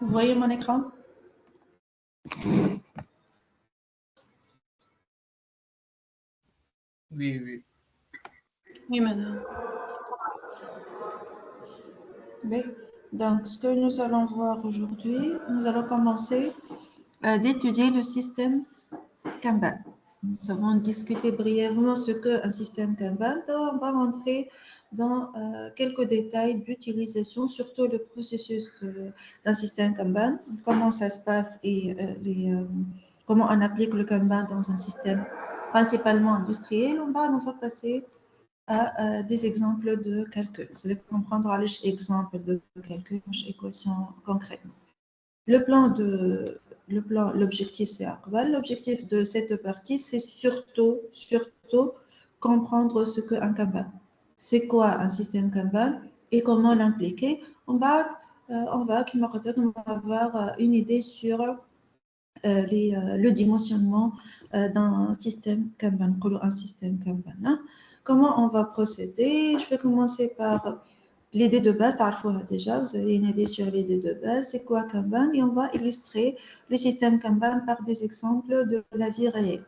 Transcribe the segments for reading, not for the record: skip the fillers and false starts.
Vous voyez mon écran? Oui, oui. Oui, madame. Oui. Donc, ce que nous allons voir aujourd'hui, nous allons commencer d'étudier le système Kanban. Nous avons discuté brièvement ce qu'est un système Kanban. Donc, on va rentrer dans quelques détails d'utilisation, surtout le processus d'un système Kanban, comment ça se passe et comment on applique le Kanban dans un système principalement industriel. On va passer à des exemples de calcul. Vous allez comprendre à l'exemple de calcul, équation concrètement. L'objectif, c'est Arval. L'objectif de cette partie, c'est surtout comprendre ce qu'est un Kanban. C'est quoi un système Kanban et comment l'impliquer. On va avoir une idée sur le dimensionnement d'un système Kanban, un système Kanban. Hein. Comment on va procéder? Je vais commencer par l'idée de base. Déjà, vous avez une idée sur l'idée de base. C'est quoi Kanban? Et on va illustrer le système Kanban par des exemples de la vie réelle,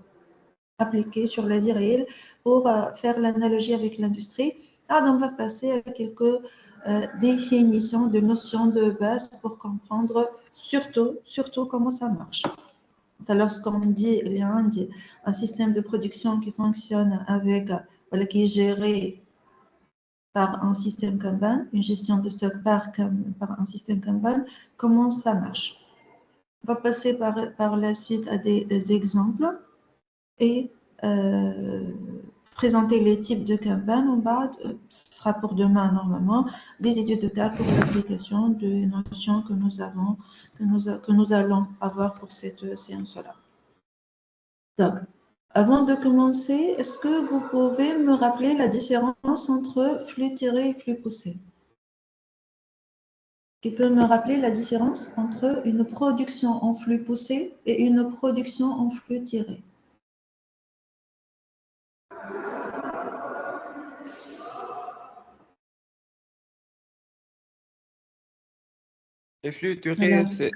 appliqués sur la vie réelle pour faire l'analogie avec l'industrie. Alors, on va passer à quelques définitions de notions de base pour comprendre surtout comment ça marche. Lorsqu'on dit il y a un système de production qui fonctionne avec, qui est géré par un système Kanban, une gestion de stock par un système Kanban, comment ça marche? On va passer par la suite à des exemples et présenter les types de Kanban. En bas, ce sera pour demain normalement, des études de cas pour l'application des notions que nous allons avoir pour cette séance-là. Donc, avant de commencer, est-ce que vous pouvez me rappeler la différence entre flux tiré et flux poussé? Qui peut me rappeler la différence entre une production en flux poussé et une production en flux tiré? Les flux tirés, c'est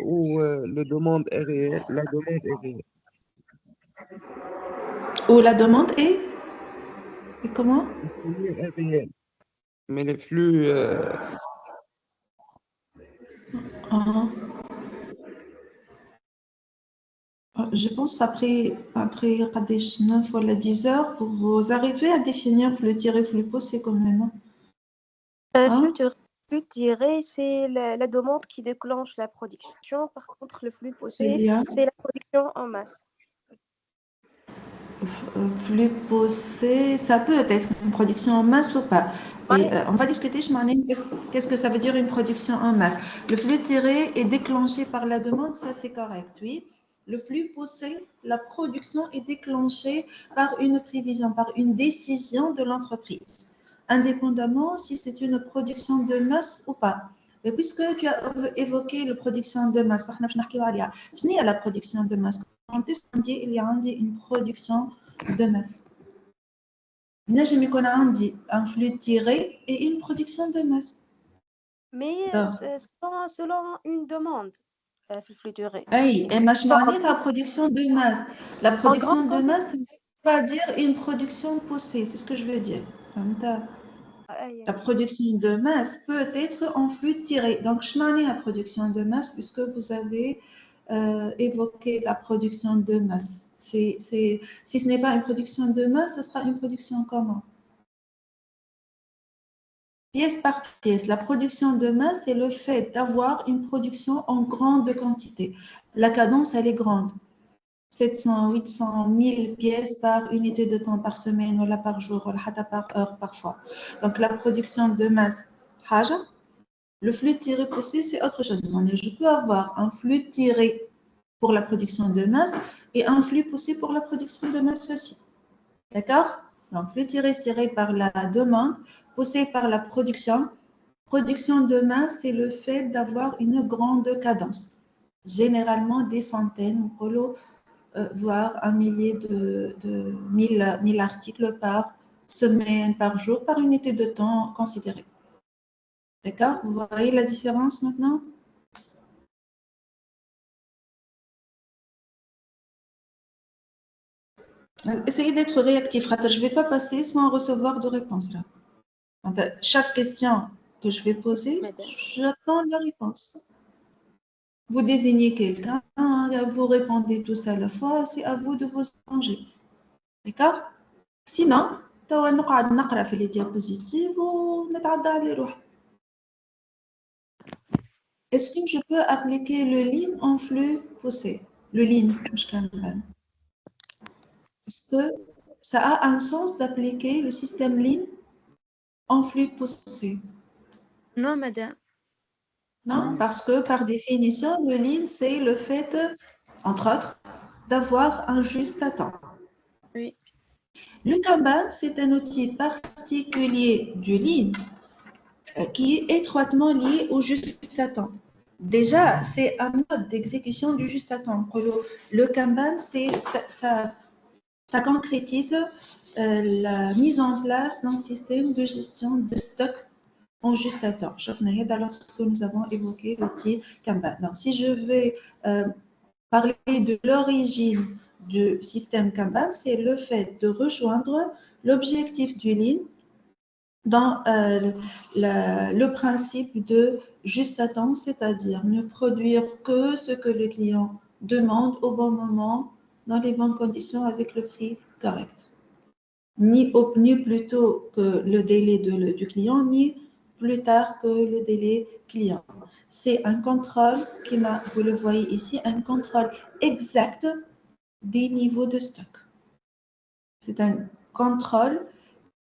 où la demande est réelle. Où la demande est? Et comment? Le flux est réel. Mais les flux, Ah, je pense après 9 ou 10 heures, vous arrivez à définir flux tiré, flux poussé quand même. Hein? Flux tiré, c'est la demande qui déclenche la production. Par contre, le flux poussé, bien. c'est la production en masse. Flux poussé, ça peut être une production en masse ou pas. Et on va discuter, qu'est-ce que ça veut dire une production en masse. Le flux tiré est déclenché par la demande, ça c'est correct, oui. Le flux poussé, la production est déclenchée par une prévision, par une décision de l'entreprise, indépendamment si c'est une production de masse ou pas. Mais puisque tu as évoqué la production de masse, je n'ai la production de masse. Quand est-ce qu'on dit il y a une production de masse? نجم يكون عندي un flux tiré et une production de masse. Mais selon une demande, في الفلux tiré. أي مش معناتها production de masse. La production de masse, ça ne veut pas dire une production poussée, c'est ce que je veux dire. La production de masse peut être en flux tiré. Donc, je m'en ai la production de masse puisque vous avez évoqué la production de masse. Si ce n'est pas une production de masse, ce sera une production comment? Pièce par pièce. La production de masse, c'est le fait d'avoir une production en grande quantité. La cadence, elle est grande. 700, 800, 1000 pièces par unité de temps par semaine, ou là par jour, ou là par heure parfois. Donc, la production de masse, haja. Le flux tiré poussé, c'est autre chose. Je peux avoir un flux tiré pour la production de masse et un flux poussé pour la production de masse aussi. D'accord? Donc, flux tiré, c'est tiré par la demande, poussé par la production. Production de masse, c'est le fait d'avoir une grande cadence. Généralement, des centaines, voire un millier de 1000 articles par semaine, par jour, par unité de temps considérée. D'accord? Vous voyez la différence maintenant? Essayez d'être réactif. Je ne vais pas passer sans recevoir de réponse là. Chaque question que je vais poser, Madame. j'attends la réponse. Vous désignez quelqu'un, vous répondez tous à la fois, c'est à vous de vous arranger. D'accord? Sinon, توا نقعد نقرا في les diapositives ونتعدى على روحي. Est-ce que je peux appliquer le lean en flux poussé? Le lean, مش Kanban. Est-ce que ça a un sens d'appliquer le système lean en flux poussé? Non, madame. Non, parce que par définition, le lean, c'est le fait, entre autres, d'avoir un juste à temps. Oui. Le Kanban, c'est un outil particulier du lean qui est étroitement lié au juste à temps. Déjà, c'est un mode d'exécution du juste à temps. Le Kanban, ça concrétise la mise en place d'un système de gestion de stock en juste à temps. Lorsque nous avons évoqué l'outil Kanban. Donc, si je vais parler de l'origine du système Kanban, c'est le fait de rejoindre l'objectif du lean dans le principe de juste à temps, c'est-à-dire ne produire que ce que le client demande au bon moment, dans les bonnes conditions, avec le prix correct. Ni plus tôt que le délai du client, ni plus tard que le délai client. C'est un contrôle vous le voyez ici, un contrôle exact des niveaux de stock. C'est un contrôle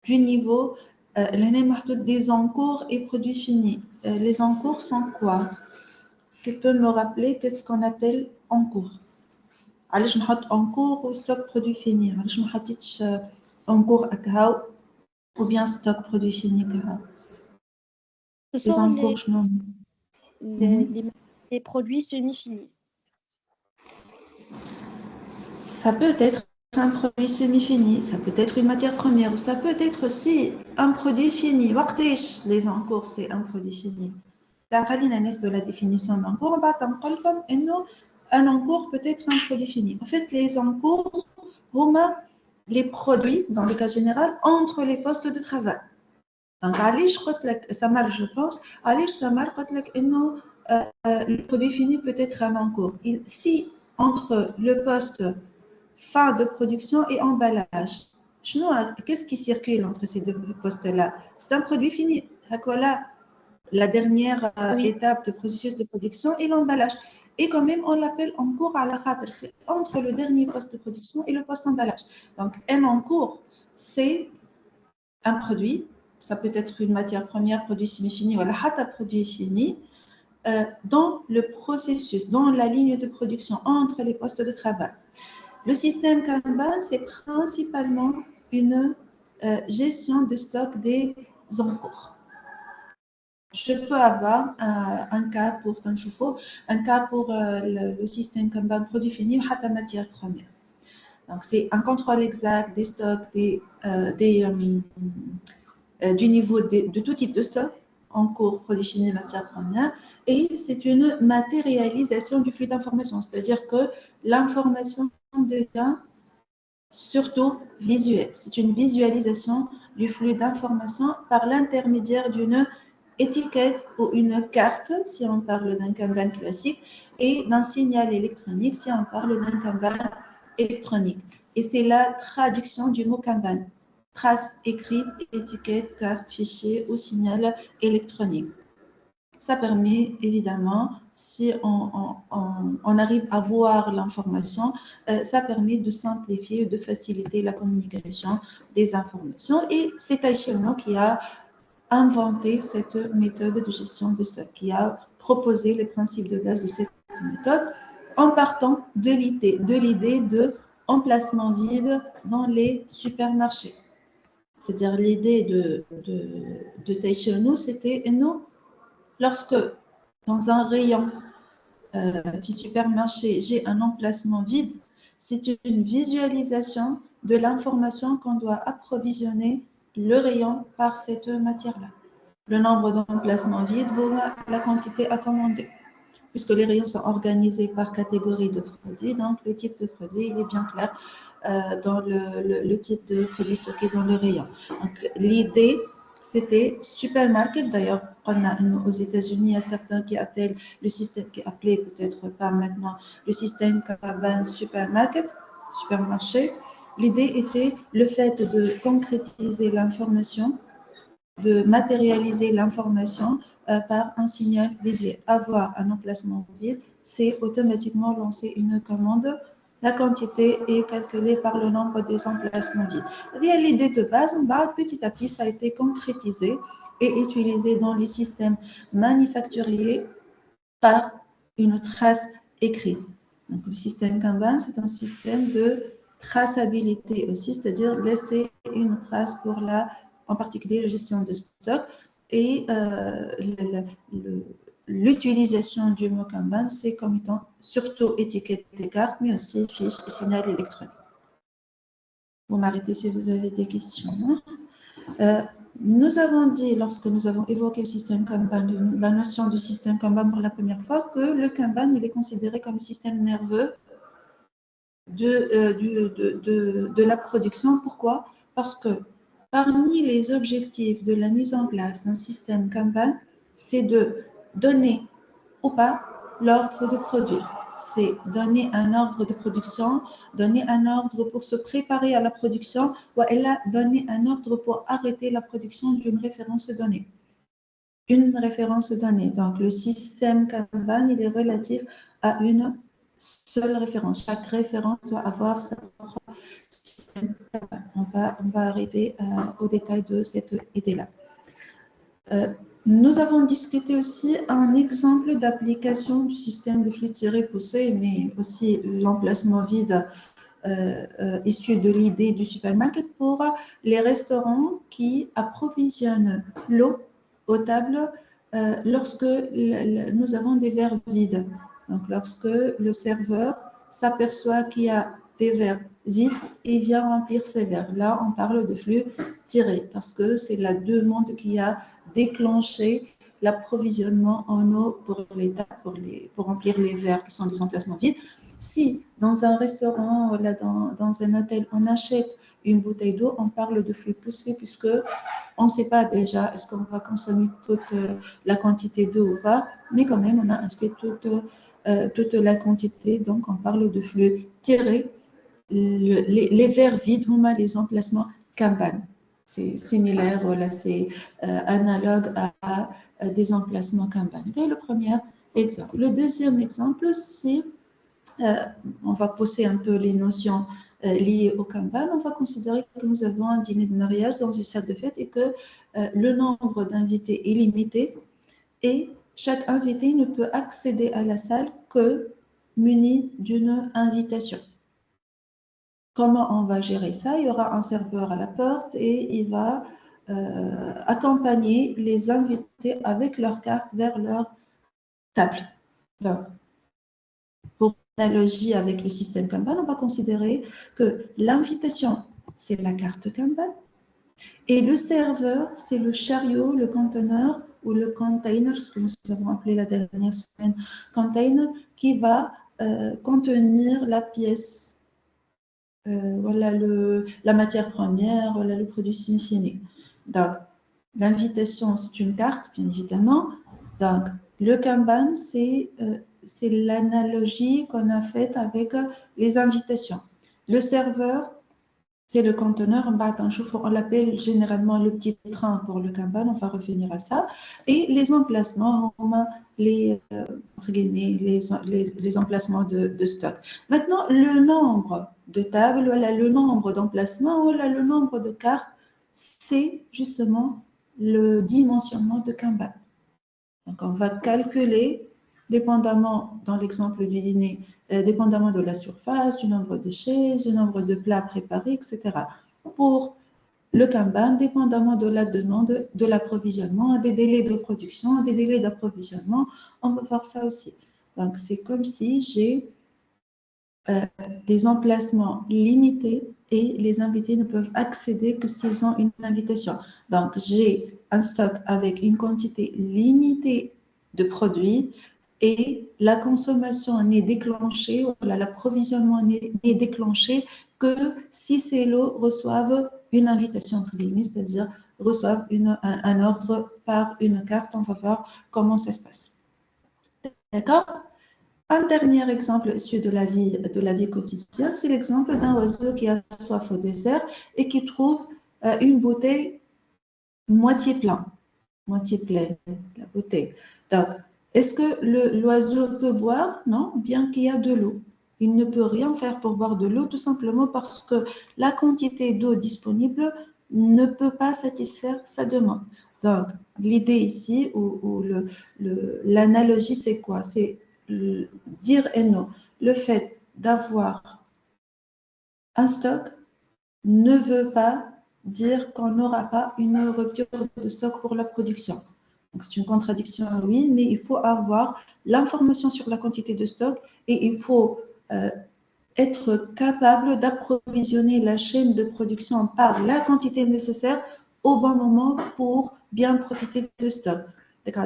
du niveau des encours et produits finis. Les encours sont quoi? Tu peux me rappeler qu'est-ce qu'on appelle encours? علاش نحط encours ou stock produit fini? علاش ما حطيتش encours هكا ou bien stock produit fini كهو? Ce Les sont encours شنو؟ les produits semi-finis. Ça peut être un produit semi-fini, ça peut être une matière première, ou ça peut être aussi un produit fini. وقتاش les encours c'est un produit fini? خلينا ناخذ la définition d'encours وبعد نقول لكم انه un encours peut être un produit fini. En fait, les encours هما les produits dans le cas général entre les postes de travail. Donc علاش قلت لك Samar, je pense, علاش Samar قلت لك انه le produit fini peut être un encours. Si entre le poste fin de production et emballage, qu'est-ce qui circule entre ces deux postes-là? C'est un produit fini. Voilà la dernière étape de processus de production et l'emballage. Et quand même, on l'appelle en cours à la khadr. C'est entre le dernier poste de production et le poste emballage. Donc, un en cours, c'est un produit. Ça peut être une matière première, produit semi-fini, ou un produit fini, dans le processus, dans la ligne de production, entre les postes de travail. Le système Kanban, c'est principalement une gestion de stock des encours. Je peux avoir un cas pour Tanchoufo, un cas pour le système Kanban produit fini ou la matière première. Donc, c'est un contrôle exact des stocks, du niveau de tout type de stock, en cours, produit fini, matière première, et c'est une matérialisation du flux d'information, c'est-à-dire que l'information devient surtout visuelle. C'est une visualisation du flux d'information par l'intermédiaire d'une étiquette ou une carte, si on parle d'un Kanban classique, et d'un signal électronique, si on parle d'un Kanban électronique. Et c'est la traduction du mot Kanban. Trace écrite, étiquette, carte, fichier ou signal électronique. Ça permet évidemment, si on arrive à voir l'information, ça permet de simplifier, de faciliter la communication des informations. Et c'est Taïchino qui a inventé cette méthode de gestion de stock, qui a proposé les principes de base de cette méthode en partant de l'idée de emplacement vide dans les supermarchés. C'est-à-dire l'idée de Taïchino, c'était nous, lorsque dans un rayon du supermarché, j'ai un emplacement vide, c'est une visualisation de l'information qu'on doit approvisionner le rayon par cette matière-là. Le nombre d'emplacements vides vaut la quantité à commander. Puisque les rayons sont organisés par catégorie de produits, donc le type de produit, il est bien clair. dans le type de produit stocké dans le rayon. Donc, l'idée, c'était supermarket. D'ailleurs, aux États-Unis, il y a certains qui appellent le système, qui est appelé peut-être pas maintenant, le système Kanban supermarché. L'idée était le fait de concrétiser l'information, de matérialiser l'information par un signal visuel. Avoir un emplacement vide, c'est automatiquement lancer une commande. La quantité est calculée par le nombre des emplacements vides. L'idée de base, petit à petit, ça a été concrétisé et utilisé dans les systèmes manufacturiers par une trace écrite. Donc, le système Kanban, c'est un système de traçabilité aussi, c'est-à-dire laisser une trace pour en particulier la gestion de stock et l'utilisation du mot Kanban, c'est comme étant surtout étiquette des cartes, mais aussi fiche et signal électronique. Vous m'arrêtez si vous avez des questions. Nous avons dit, lorsque nous avons évoqué le système Kanban, la notion du système Kanban pour la première fois, que le Kanban, il est considéré comme le système nerveux de la production. Pourquoi? Parce que parmi les objectifs de la mise en place d'un système Kanban, c'est de donner ou pas l'ordre de produire. C'est donner un ordre de production, donner un ordre pour se préparer à la production, ou elle a donné un ordre pour arrêter la production d'une référence donnée. Une référence donnée. Donc, le système Kanban, il est relatif à une seule référence. Chaque référence doit avoir sa propre système Kanban. On va arriver au détail de cette idée-là. Nous avons discuté aussi un exemple d'application du système de flux tiré poussé, mais aussi l'emplacement vide issu de l'idée du supermarket pour les restaurants qui approvisionnent l'eau potable lorsque nous avons des verres vides. Donc, lorsque le serveur s'aperçoit qu'il y a des verres vides et vient remplir ces verres. Là, on parle de flux tiré parce que c'est la demande qui a déclenché l'approvisionnement en eau pour remplir les verres qui sont des emplacements vides. Si dans un restaurant, là, dans un hôtel, on achète une bouteille d'eau, on parle de flux poussé puisque on ne sait pas déjà est-ce qu'on va consommer toute la quantité d'eau ou pas, mais quand même, on a acheté toute la quantité, donc on parle de flux tiré. Les verres vides, on a les emplacements Kanban. C'est similaire, voilà, c'est analogue à des emplacements Kanban. C'est le premier exemple. Le deuxième exemple, c'est, on va poser un peu les notions liées au Kanban. On va considérer que nous avons un dîner de mariage dans une salle de fête et que le nombre d'invités est limité et chaque invité ne peut accéder à la salle que muni d'une invitation. Comment on va gérer ça? Il y aura un serveur à la porte et il va accompagner les invités avec leur carte vers leur table. Donc, pour analogie avec le système Kanban, on va considérer que l'invitation, c'est la carte Kanban et le serveur, c'est le chariot, le conteneur ou le container, ce que nous avons appelé la dernière semaine, container, qui va contenir la pièce. Voilà la matière première, voilà le produit fini. Donc, l'invitation, c'est une carte, bien évidemment. Donc, le Kanban, c'est l'analogie qu'on a faite avec les invitations. Le serveur, c'est le conteneur. On l'appelle généralement le petit train pour le Kanban, on va revenir à ça. Et les emplacements, entre guillemets, les emplacements de stock. Maintenant, le nombre de tables, voilà, le nombre d'emplacements, voilà, le nombre de cartes, c'est justement le dimensionnement de Kanban. Donc, on va calculer, dépendamment, dans l'exemple du dîner, dépendamment de la surface, du nombre de chaises, du nombre de plats préparés, etc. Pour le Kanban, dépendamment de la demande, de l'approvisionnement, des délais de production, des délais d'approvisionnement, on va voir ça aussi. Donc, c'est comme si j'ai des emplacements limités et les invités ne peuvent accéder que s'ils ont une invitation. Donc, j'ai un stock avec une quantité limitée de produits et la consommation n'est déclenchée, voilà, l'approvisionnement n'est déclenché que si ces lots reçoivent une invitation, c'est-à-dire reçoivent un ordre par une carte. On va voir comment ça se passe. D'accord? Un dernier exemple issu de la vie quotidienne, c'est l'exemple d'un oiseau qui a soif au désert et qui trouve une bouteille moitié pleine, la bouteille. Donc, est-ce que l'oiseau peut boire? Non, bien qu'il y a de l'eau. Il ne peut rien faire pour boire de l'eau, tout simplement parce que la quantité d'eau disponible ne peut pas satisfaire sa demande. Donc, l'idée ici, ou l'analogie, c'est quoi? C'est dire et non. Le fait d'avoir un stock ne veut pas dire qu'on n'aura pas une rupture de stock pour la production. C'est une contradiction, oui, mais il faut avoir l'information sur la quantité de stock et il faut être capable d'approvisionner la chaîne de production par la quantité nécessaire au bon moment pour bien profiter de stock. D'accord,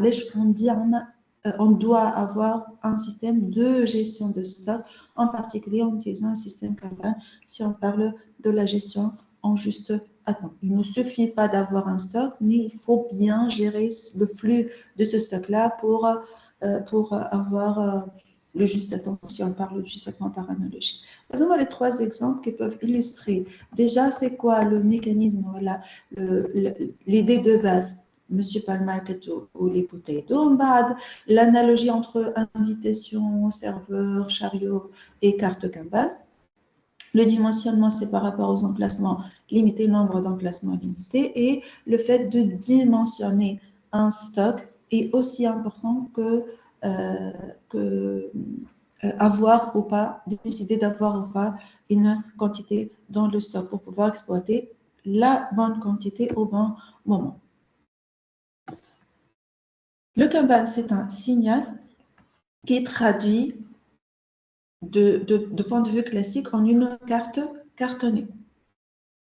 on doit avoir un système de gestion de stock, en particulier en utilisant un système Kanban si on parle de la gestion en juste temps. Il ne suffit pas d'avoir un stock, mais il faut bien gérer le flux de ce stock-là pour avoir le juste à temps, si on parle du juste à temps par analogie. Faisons les 3 exemples qui peuvent illustrer. Déjà, c'est quoi le mécanisme, voilà, l'idée de base? Monsieur Palmarket ou les bouteilles d'eau, l'analogie entre invitation, serveur, chariot et carte Kanban. Le dimensionnement, c'est par rapport aux emplacements limités, nombre d'emplacements limités, et le fait de dimensionner un stock est aussi important que avoir ou pas, décider d'avoir ou pas une quantité dans le stock pour pouvoir exploiter la bonne quantité au bon moment. Le Kanban, c'est un signal qui est traduit de point de vue classique en une carte cartonnée.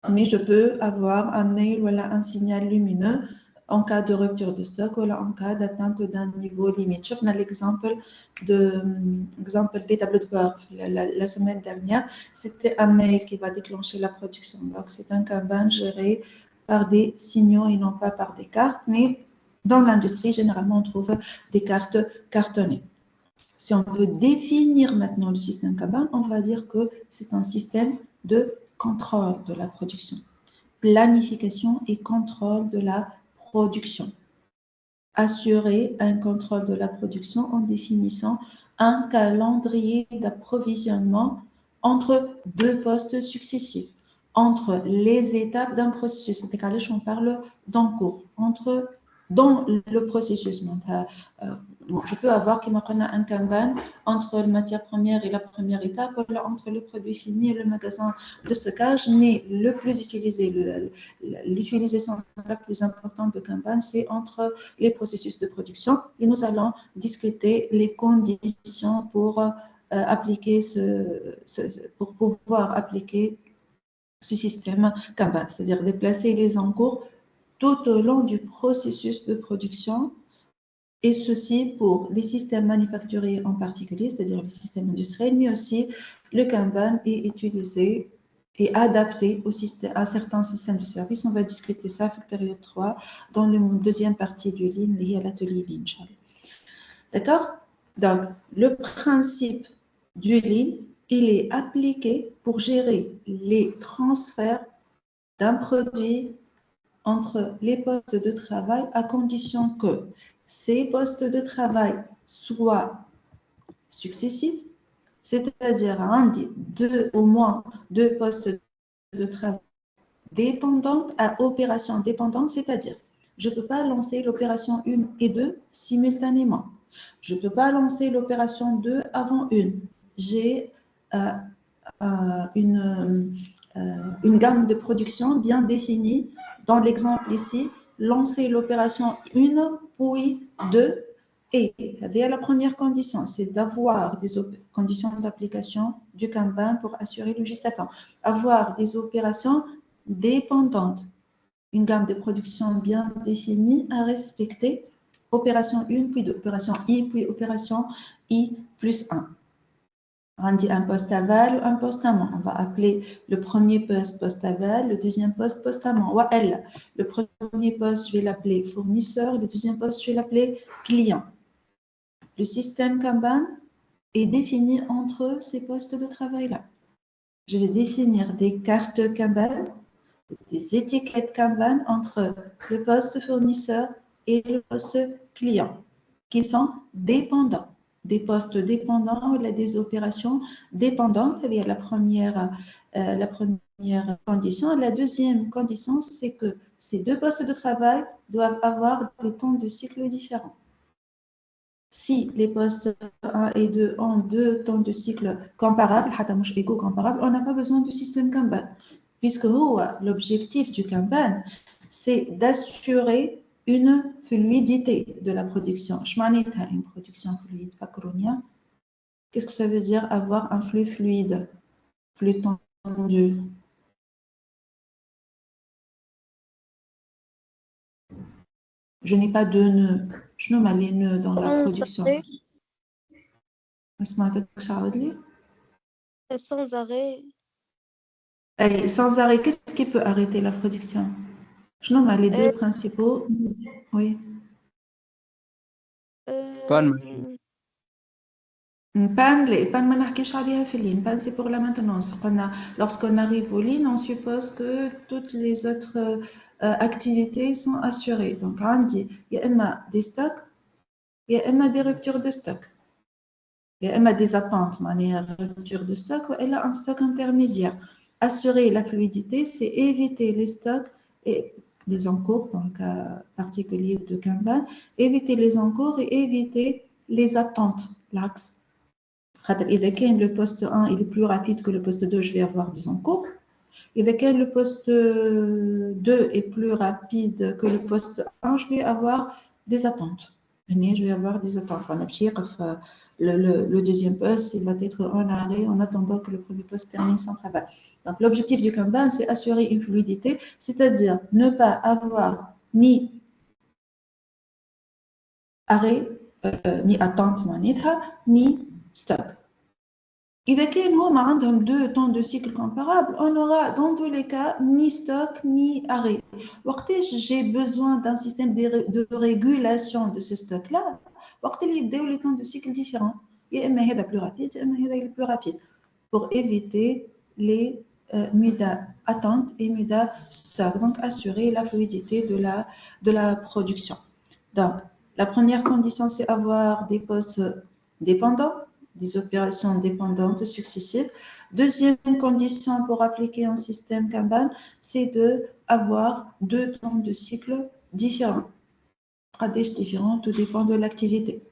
Mais je peux avoir un mail, voilà, un signal lumineux en cas de rupture de stock ou en cas d'atteinte d'un niveau limite. On a l'exemple des tableaux de bord. La semaine dernière, c'était un mail qui va déclencher la production. Donc, c'est un Kanban géré par des signaux et non pas par des cartes. Mais dans l'industrie, généralement, on trouve des cartes cartonnées. Si on veut définir maintenant le système Kanban, on va dire que c'est un système de contrôle de la production, planification et contrôle de la production. Assurer un contrôle de la production en définissant un calendrier d'approvisionnement entre 2 postes successifs, entre les étapes d'un processus, c'est-à-dire là, on parle d'en cours, dans le processus. Je peux avoir un Kanban entre la matière première et la première étape, entre le produit fini et le magasin de stockage, mais le plus utilisé, l'utilisation la plus importante de Kanban, c'est entre les processus de production. Et nous allons discuter les conditions pour pour pouvoir appliquer ce système Kanban, c'est-à-dire déplacer les encours tout au long du processus de production, et ceci pour les systèmes manufacturiers en particulier, c'est-à-dire les systèmes industriels, mais aussi le Kanban est utilisé et adapté à certains systèmes de service. On va discuter ça pour la période 3 dans la deuxième partie du Lean lié à l'atelier Lean. D'accord? Donc, le principe du Lean, il est appliqué pour gérer les transferts d'un produit entre les postes de travail à condition que ces postes de travail soient successifs, c'est-à-dire au moins 2 postes de travail dépendants à opération dépendante, c'est-à-dire je ne peux pas lancer l'opération 1 et 2 simultanément. Je ne peux pas lancer l'opération 2 avant une. J'ai une gamme de production bien définie. Dans l'exemple ici, lancer l'opération 1, puis 2, et la première condition, c'est d'avoir des conditions d'application du Kanban pour assurer le juste à temps. Avoir des opérations dépendantes, une gamme de production bien définie à respecter opération 1, puis opération I, puis opération I plus 1. On dit un poste aval ou un poste amont. On va appeler le premier poste poste aval, le deuxième poste poste amont. Ou elle. Le premier poste, je vais l'appeler fournisseur, le deuxième poste, je vais l'appeler client. Le système Kanban est défini entre ces postes de travail-là. Je vais définir des cartes Kanban, des étiquettes Kanban entre le poste fournisseur et le poste client, qui sont dépendants. Des postes dépendants ou des opérations dépendantes. Il y a la première condition. La deuxième condition, c'est que ces deux postes de travail doivent avoir des temps de cycle différents. Si les postes 1 et 2 ont deux temps de cycle comparables, on n'a pas besoin du système Kanban, puisque l'objectif du Kanban, c'est d'assurer une fluidité de la production. Je m'en ai une production fluide, qu'est-ce que ça veut dire avoir un flux fluide, flux tendu? Je n'ai pas de nœuds. Je nomme les nœuds dans la production. Sans arrêt. Et sans arrêt, qu'est-ce qui peut arrêter la production? Je nomme les deux principaux. Oui. Panne. Panne, c'est pour la maintenance. Lorsqu'on arrive aux lignes, on suppose que toutes les autres activités sont assurées. Donc, on dit, il y a des stocks, il y a des ruptures de stock. Il y a des attentes, rupture de stock, ou un stock intermédiaire. Assurer la fluidité, c'est éviter les stocks et les encours, dans le cas particulier de Kanban, éviter les encours et éviter les attentes, l'axe. Le poste 1 il est plus rapide que le poste 2, je vais avoir des encours. Et le poste 2 est plus rapide que le poste 1, je vais avoir des attentes. Je vais avoir des attentes. Le deuxième poste, il va être en arrêt en attendant que le premier poste termine son travail. Donc, l'objectif du Kanban, c'est assurer une fluidité, c'est-à-dire ne pas avoir ni arrêt, ni attente, ni stock. إذا كان هما عندهم deux temps de cycle comparables, on aura dans tous les cas ni stock ni arrêt. وقتاش j'ai besoin d'un système de régulation de ce stock-là, وقت اللي يبداو les temps de cycle différents. يا إما هذا plus rapide, يا إما هذا plus rapide. Pour éviter les muda attente et muda stock, donc assurer la fluidité de la production. Donc, la première condition, c'est avoir des postes dépendants, des opérations dépendantes successives. Deuxième condition pour appliquer un système Kanban, c'est d'avoir deux temps de cycle différents. Différents, tout dépend de l'activité.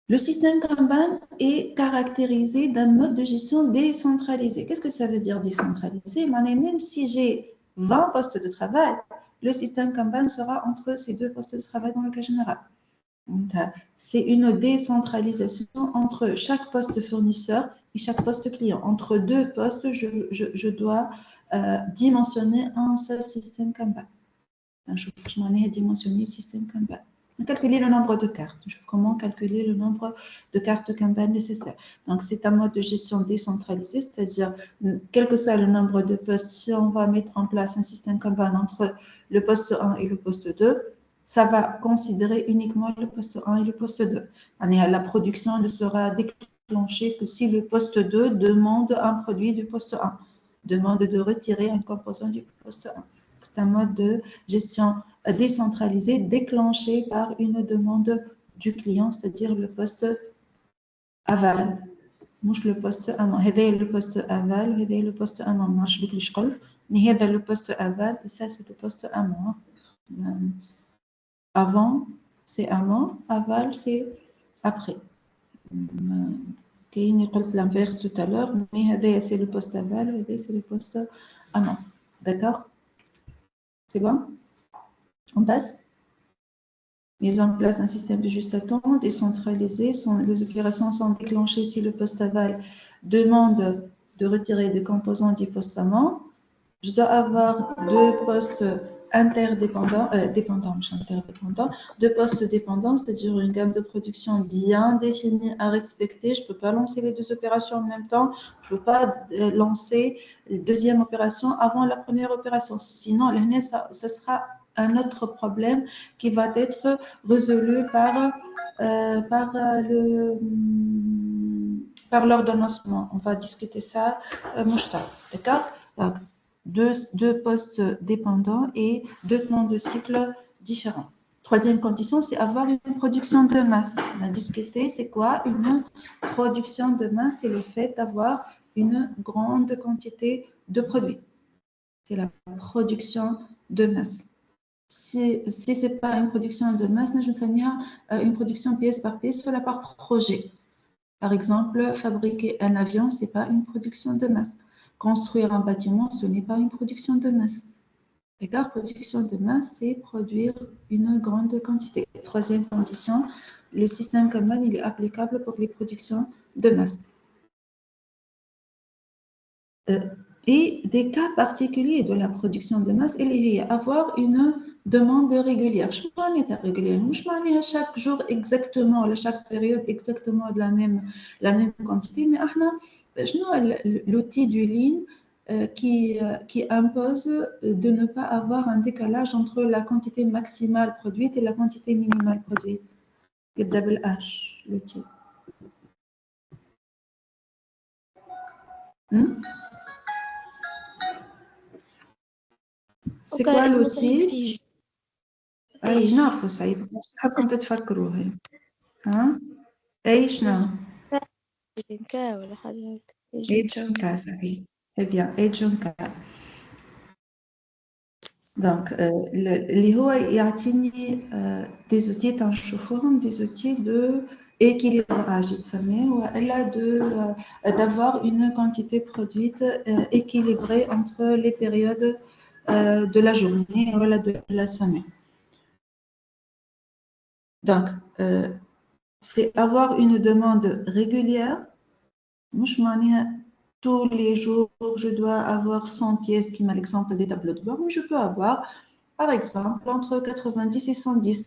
Le système Kanban est caractérisé d'un mode de gestion décentralisé. Qu'est-ce que ça veut dire décentralisé? Même si j'ai 20 postes de travail, le système Kanban sera entre ces deux postes de travail dans le cas général. C'est une décentralisation entre chaque poste fournisseur et chaque poste client. Entre deux postes, je dois dimensionner un seul système Kanban. Je vais dimensionner le système Kanban. Calculer le nombre de cartes. Je vais comment calculer le nombre de cartes Kanban nécessaires. Donc, c'est un mode de gestion décentralisé, c'est-à-dire, quel que soit le nombre de postes, si on va mettre en place un système Kanban entre le poste 1 et le poste 2, ça va considérer uniquement le poste 1 et le poste 2. La production ne sera déclenchée que si le poste 2 demande un produit du poste 1, demande de retirer un composant du poste 1. C'est un mode de gestion décentralisé déclenché par une demande du client, c'est-à-dire le poste aval. مش le poste amont. هذا le poste aval, هذا le poste amont. ما نعرفش بك ليش قلت، mais هذا le poste aval et ça c'est le poste amont. Avant, c'est amont, aval, c'est après. J'ai dit l'inverse tout à l'heure, mais c'est le poste aval, c'est le poste amont. D'accord? C'est bon? On passe? Mise en place d'un système de juste à temps décentralisé. Les opérations sont déclenchées si le poste aval demande de retirer des composants du poste amont. Je dois avoir deux postes interdépendants, deux postes dépendants, c'est-à-dire une gamme de production bien définie à respecter. Je ne peux pas lancer les deux opérations en même temps. Je ne peux pas lancer la deuxième opération avant la première opération. Sinon, ça sera un autre problème qui va être résolu par l'ordonnancement. On va discuter ça, d'accord? Donc, deux postes dépendants et deux temps de cycle différents. Troisième condition, c'est avoir une production de masse. On a discuté, c'est quoi une production de masse? C'est le fait d'avoir une grande quantité de produits. C'est la production de masse. Si ce n'est pas une production de masse, je vais une production pièce par pièce sur la part projet. Par exemple, fabriquer un avion, ce n'est pas une production de masse. Construire un bâtiment, ce n'est pas une production de masse. D'accord? Production de masse, c'est produire une grande quantité. Troisième condition, le système Kanban, il est applicable pour les productions de masse. Et des cas particuliers de la production de masse, il y a avoir une demande régulière. Je ne sais pas si c'est régulier, je ne sais pas chaque jour exactement, chaque période exactement de la même quantité, mais l'outil du Lean qui impose de ne pas avoir un décalage entre la quantité maximale produite et la quantité minimale produite. Le double H, l'outil. C'est quoi l'outil؟ أي نعرفوا صعيب حابكم تتفكروه ها أي شنو؟ جنكا ولا حاجة Ejunka صحيح. Eh bien Ejunka. Donc اللي هو يعطيني des outils تنشوفوهم des outils de équilibrage يتسمى وإلا d'avoir une quantité produite équilibrée entre les périodes de la journée ou de la semaine. Donc, c'est avoir une demande régulière. Tous les jours, je dois avoir 100 pièces, qui m'a l'exemple des tableaux de bord, mais je peux avoir, par exemple, entre 90 et 110.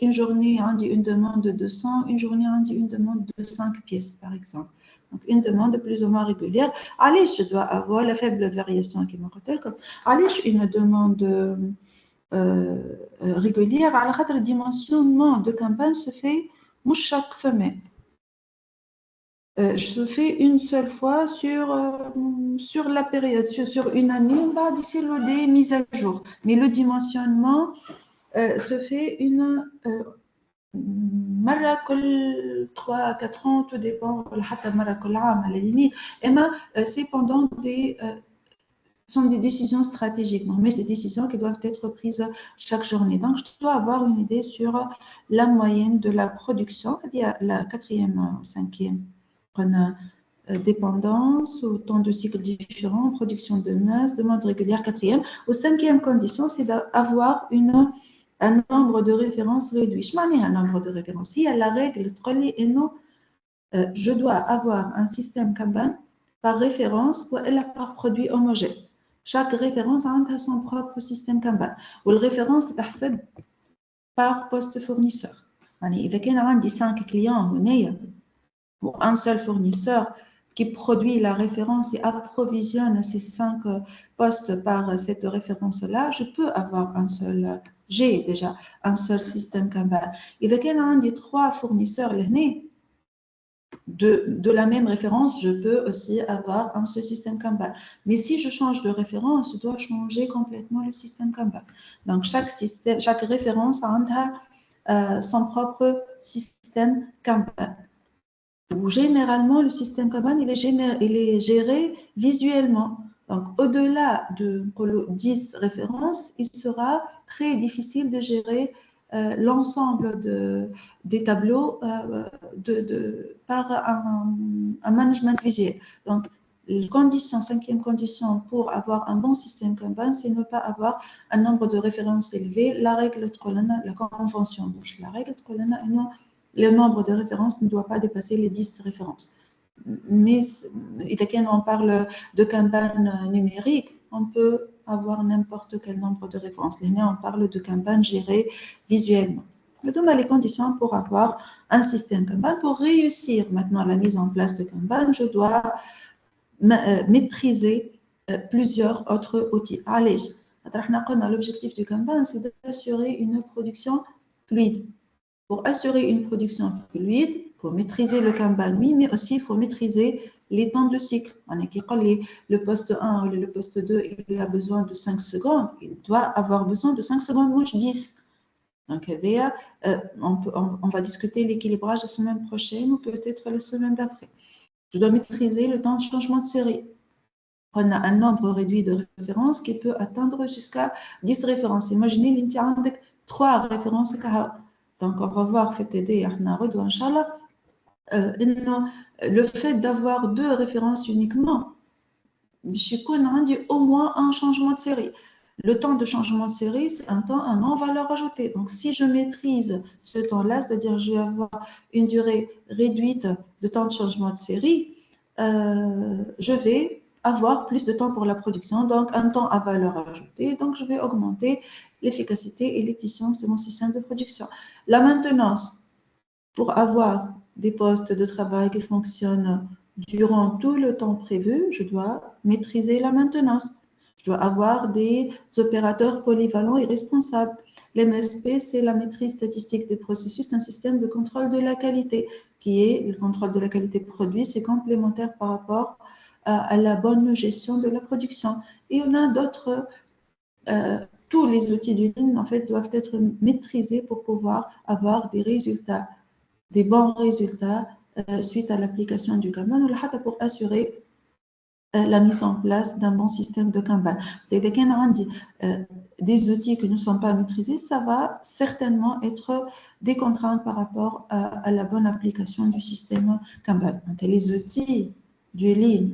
Une journée, on dit une demande de 200, une journée, on dit une demande de 5 pièces, par exemple. Donc, une demande plus ou moins régulière. Allez, je dois avoir la faible variation qui me rappelle comme, allez, une demande régulière. Alors, le dimensionnement de campagne se fait chaque semaine. Je fais une seule fois sur la période, sur une année, on va d'ici des mises à jour. Mais le dimensionnement se fait une مرة كل 3 à 4 ans, tout dépend, حتى مرة كل عام à la limite. Et c'est pendant sont des décisions stratégiques, mais des décisions qui doivent être prises chaque journée. Donc, je dois avoir une idée sur la moyenne de la production, c'est-à-dire la quatrième, cinquième dépendance, au temps de cycle différent, production de masse, demande régulière, quatrième. Au cinquième condition, c'est d'avoir un nombre de références réduit. Je m'en ai un nombre de références. Il y a la règle, je dois avoir un système Kanban par référence ou par produit homogène. Chaque référence a son propre système Kanban. Ou la référence est par poste fournisseur. Il y a 5 clients, ou un seul fournisseur qui produit la référence et approvisionne ces 5 postes par cette référence-là, je peux avoir j'ai déjà un seul système Kanban. Il y a 3 fournisseurs de la même référence, je peux aussi avoir un seul système Kanban. Mais si je change de référence, je dois changer complètement le système Kanban. Donc, chaque référence a son propre système Kanban. Généralement, le système Kanban, il est géré visuellement. Donc, au-delà de 10 références, il sera très difficile de gérer l'ensemble des tableaux par un management visuel. Donc, cinquième condition pour avoir un bon système Kanban, c'est ne pas avoir un nombre de références élevé. La règle de la convention, la règle de le nombre de références ne doit pas dépasser les 10 références. Mais quand on parle de Kanban numérique, on peut avoir n'importe quel nombre de références. Là, on parle de Kanban géré visuellement. Mais les conditions pour avoir un système Kanban. Pour réussir maintenant la mise en place de Kanban, je dois maîtriser plusieurs autres outils. Allez, l'objectif du Kanban, c'est d'assurer une production fluide. Pour assurer une production fluide, il faut maîtriser le Kanban, oui, mais aussi il faut maîtriser les temps de cycle. On est qui le poste 1 ou le poste 2, il a besoin de 5 secondes. Il doit avoir besoin de 5 secondes, moi je 10. Donc, on va discuter l'équilibrage la semaine prochaine ou peut-être la semaine d'après. Je dois maîtriser le temps de changement de série. On a un nombre réduit de références qui peut atteindre jusqu'à 10 références. Imaginez l'intérieur avec 3 références. Donc, on va voir, fait aider, Inch'Allah, le fait d'avoir 2 références uniquement, je connais au moins un changement de série. Le temps de changement de série, c'est un temps à non-valeur ajoutée. Donc, si je maîtrise ce temps-là, c'est-à-dire je vais avoir une durée réduite de temps de changement de série, je vais avoir plus de temps pour la production, donc un temps à valeur ajoutée. Donc, je vais augmenter l'efficacité et l'efficience de mon système de production. La maintenance, pour avoir des postes de travail qui fonctionnent durant tout le temps prévu, je dois maîtriser la maintenance. Je dois avoir des opérateurs polyvalents et responsables. L'MSP, c'est la maîtrise statistique des processus, un système de contrôle de la qualité, qui est le contrôle de la qualité produit, c'est complémentaire par rapport à la bonne gestion de la production. Et on a d'autres, tous les outils du ligne, en fait, doivent être maîtrisés pour pouvoir avoir des résultats, des bons résultats suite à l'application du Kanban, pour assurer la mise en place d'un bon système de Kanban. Des outils qui ne sont pas maîtrisés, ça va certainement être des contraintes par rapport à la bonne application du système Kanban. Les outils du Lean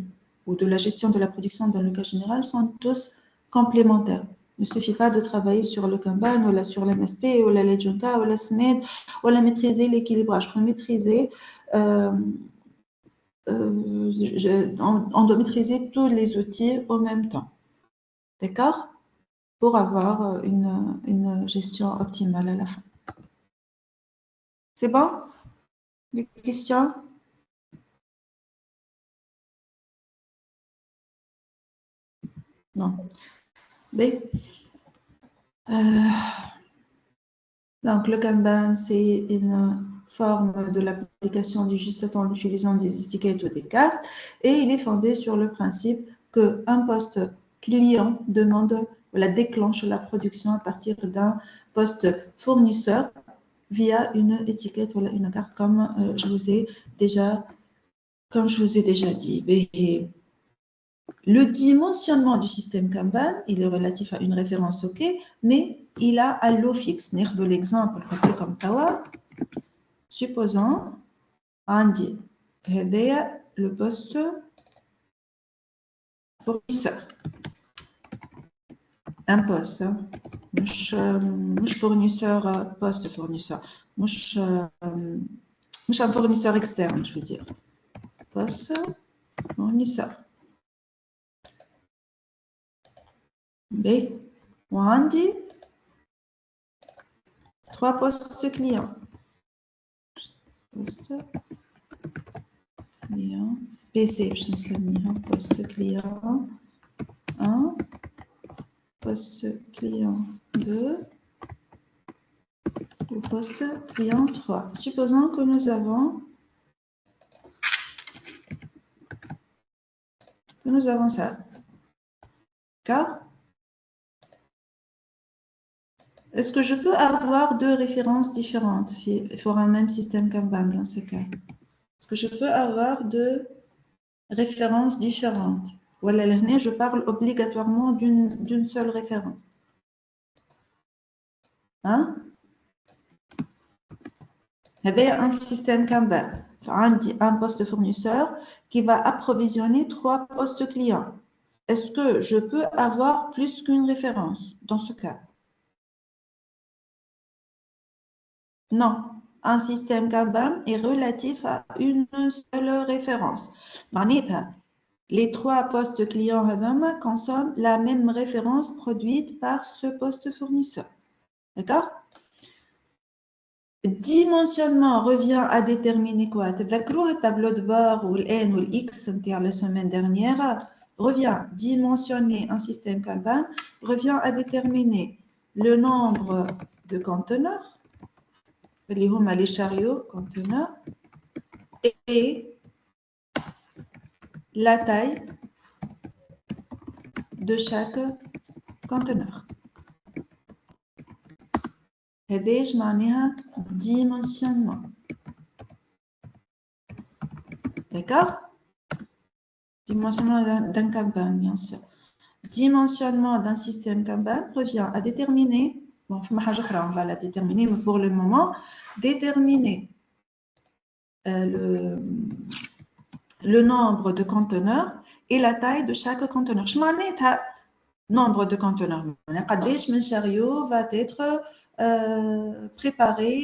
ou de la gestion de la production dans le cas général sont tous complémentaires. Il ne suffit pas de travailler sur le Kanban ou sur l'MSP ou la Legiunta ou la SNED ou la maîtriser l'équilibrage. Il faut maîtriser on doit maîtriser tous les outils en même temps. D'accord? Pour avoir une gestion optimale à la fin. C'est bon? Des questions? Non. B. Donc, le Kanban, c'est une forme de l'application du juste temps en utilisant des étiquettes ou des cartes, et il est fondé sur le principe qu'un poste client demande, déclenche la production à partir d'un poste fournisseur via une étiquette ou une carte, comme je vous ai déjà dit. Et le dimensionnement du système Kanban, il est relatif à une référence, ok, mais il a un lot fixe. De l'exemple, comme Tawa, supposons Andy, le poste fournisseur. Un poste, مش fournisseur, poste fournisseur, مش un fournisseur externe, je veux dire. Poste fournisseur. B. وعندي 3 postes clients. Poste client. PC, je نسميها poste client 1, poste client 2 ou poste client 3. Supposons que nous avons ça. D'accord? Est-ce que je peux avoir 2 références différentes pour un même système Kanban dans ce cas? Est-ce que je peux avoir 2 références différentes? Voilà, je parle obligatoirement d'une seule référence. Hein? Il y a un système Kanban, un poste fournisseur qui va approvisionner 3 postes clients. Est-ce que je peux avoir plus qu'une référence dans ce cas? Non. Un système Kanban est relatif à une seule référence. les 3 postes clients هذوما consomment la même référence produite par ce poste fournisseur. D'accord? Dimensionnement revient à déterminer quoi? تذكروا le tableau de bord ou N ou X la semaine dernière revient dimensionner un système Kanban revient à déterminer le nombre de conteneurs, les chariots conteneurs, et la taille de chaque conteneur. هذاش معناها dimensionnement. D'accord? Dimensionnement d'un Kanban, bien sûr. Dimensionnement d'un système Kanban revient à déterminer, bon, on va la déterminer, mais pour le moment, déterminer le nombre de conteneurs et la taille de chaque conteneur. Je m'en ai nombre de conteneurs. Un chariot va être préparé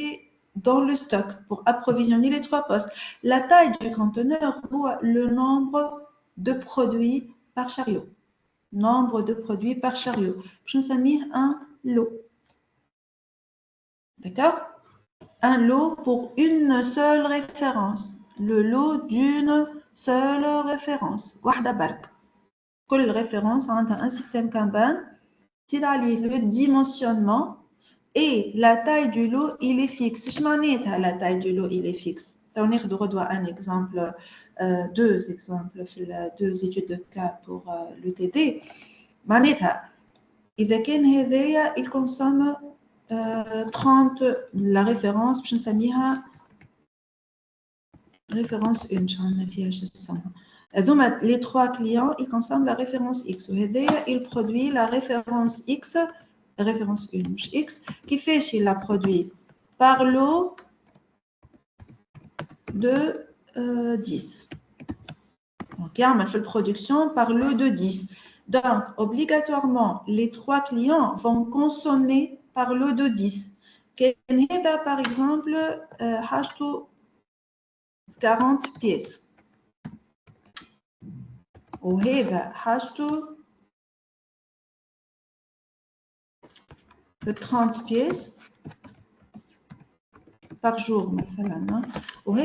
dans le stock pour approvisionner les 3 postes. La taille du conteneur ou le nombre de produits par chariot. Nombre de produits par chariot. Je vais mettre un lot. D'accord? Un lot pour une seule référence. Le lot d'une seule référence. Wahda bark. Quelle référence entre un système Kanban, le dimensionnement et la taille du lot, il est fixe. Je m'en ai la taille du lot, il est fixe. On a un exemple, 2 exemples, 2 études de cas pour le TD. معناتها إذا كان هذايا il consomme 30 la référence باش نسميها référence 1 شحال فيها شو اسمها هذوما les 3 clients ils consomment la référence X وهذايا il produit la référence X référence 1 مش X كيفاش il la produit par lot de 10 donc يعمل في البرودكسيون par lot de 10. Donc, obligatoirement, les 3 clients vont consommer par lot de 10. Par exemple, 40 pièces. Ou 30 pièces par jour. Ou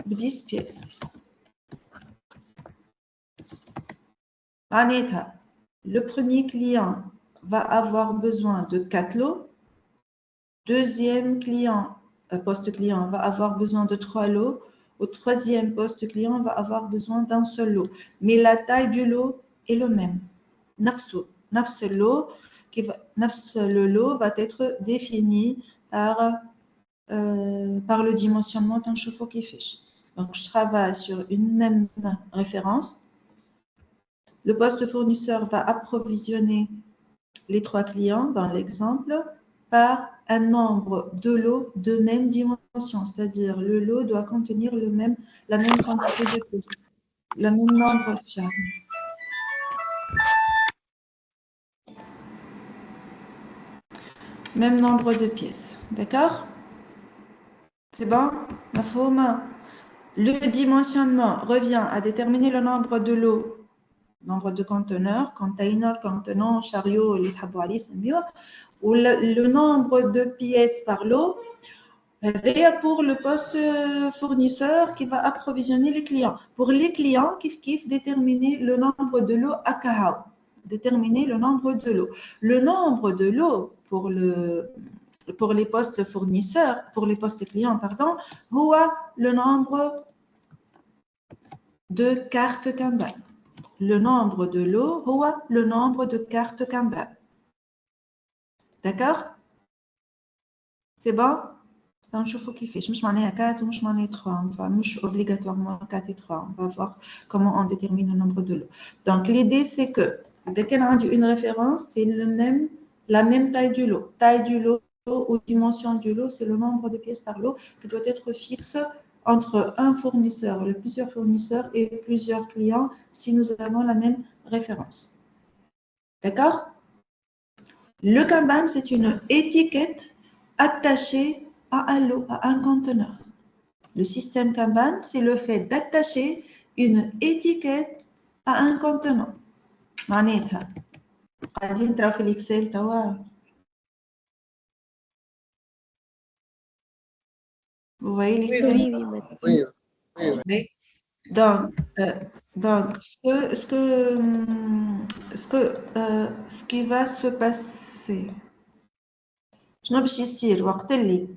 10 pièces. Le premier client va avoir besoin de 4 lots. Deuxième client, poste client, va avoir besoin de 3 lots. Au troisième poste client va avoir besoin d'un seul lot. Mais la taille du lot est le même. Le lot va être défini par le dimensionnement d'un chauffe-eau qui fiche. Donc, je travaille sur une même référence. Le poste fournisseur va approvisionner les 3 clients dans l'exemple par un nombre de lots de même dimension, c'est-à-dire le lot doit contenir la même quantité de pièces, le même nombre de charges. Même nombre de pièces, d'accord? C'est bon? Le dimensionnement revient à déterminer le nombre de lots, nombre de conteneurs, containers, contenants, chariots, ou le nombre de pièces par lot, pour le poste fournisseur qui va approvisionner les clients. Pour les clients, kif déterminer le nombre de lots à Kahao. Déterminer le nombre de lots. Le nombre de lots pour les postes fournisseurs, pour les postes clients, pardon, le nombre de cartes Kanban. Le nombre de lots, le nombre de cartes Kanban. D'accord? C'est bon? Donc, je qu'il fait. Je m'en 4 ou je m'en 3. Enfin, je obligatoirement 4 et 3. On va voir comment on détermine le nombre de lots. Donc, l'idée, c'est que dès qu'on a une référence, c'est la même taille du lot. Taille du lot ou dimension du lot, c'est le nombre de pièces par lot qui doit être fixe entre un fournisseur, plusieurs fournisseurs et plusieurs clients si nous avons la même référence. D'accord? Le Kanban, c'est une étiquette attachée à un lot, à un conteneur. Le système Kanban, c'est le fait d'attacher une étiquette à un contenant. معناتها قاعدين تراو في الإكسل توا. Vous voyez Oui, l'Excel? oui, madame. Oui, oui, oui. Oui. Donc, ce qui va se passer, شنو باش يصير وقت اللي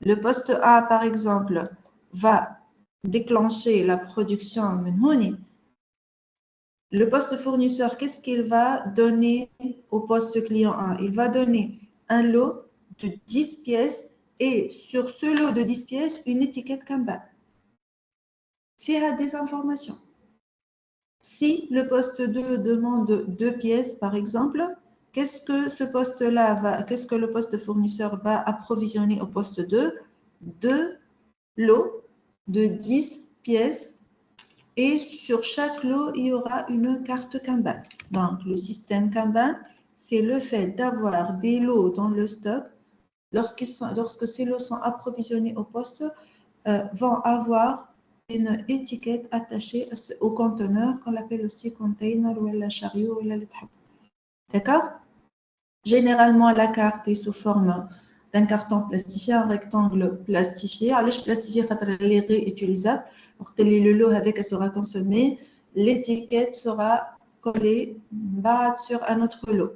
le poste A par exemple va déclencher la production من هوني. Le poste fournisseur, qu'est-ce qu'il va donner au poste client 1? Il va donner un lot de 10 pièces et sur ce lot de 10 pièces, une étiquette Kanban. Faire des informations. Si le poste 2 demande 2 pièces, par exemple, qu'est-ce que ce poste-là va, qu'est-ce que le poste fournisseur va approvisionner au poste 2? 2 lots de 10 pièces. Et sur chaque lot, il y aura une carte Kanban. Donc, le système Kanban, c'est le fait d'avoir des lots dans le stock. Lorsque ces lots sont approvisionnés au poste, vont avoir une étiquette attachée au conteneur qu'on appelle aussi container ou la chariot ou la lettre. D'accord? Généralement, la carte est sous forme d'un carton plastifié, un rectangle plastifié. Alors, plastifié, elle est réutilisable. Le lot avec sera consommé, l'étiquette sera collée sur un autre lot.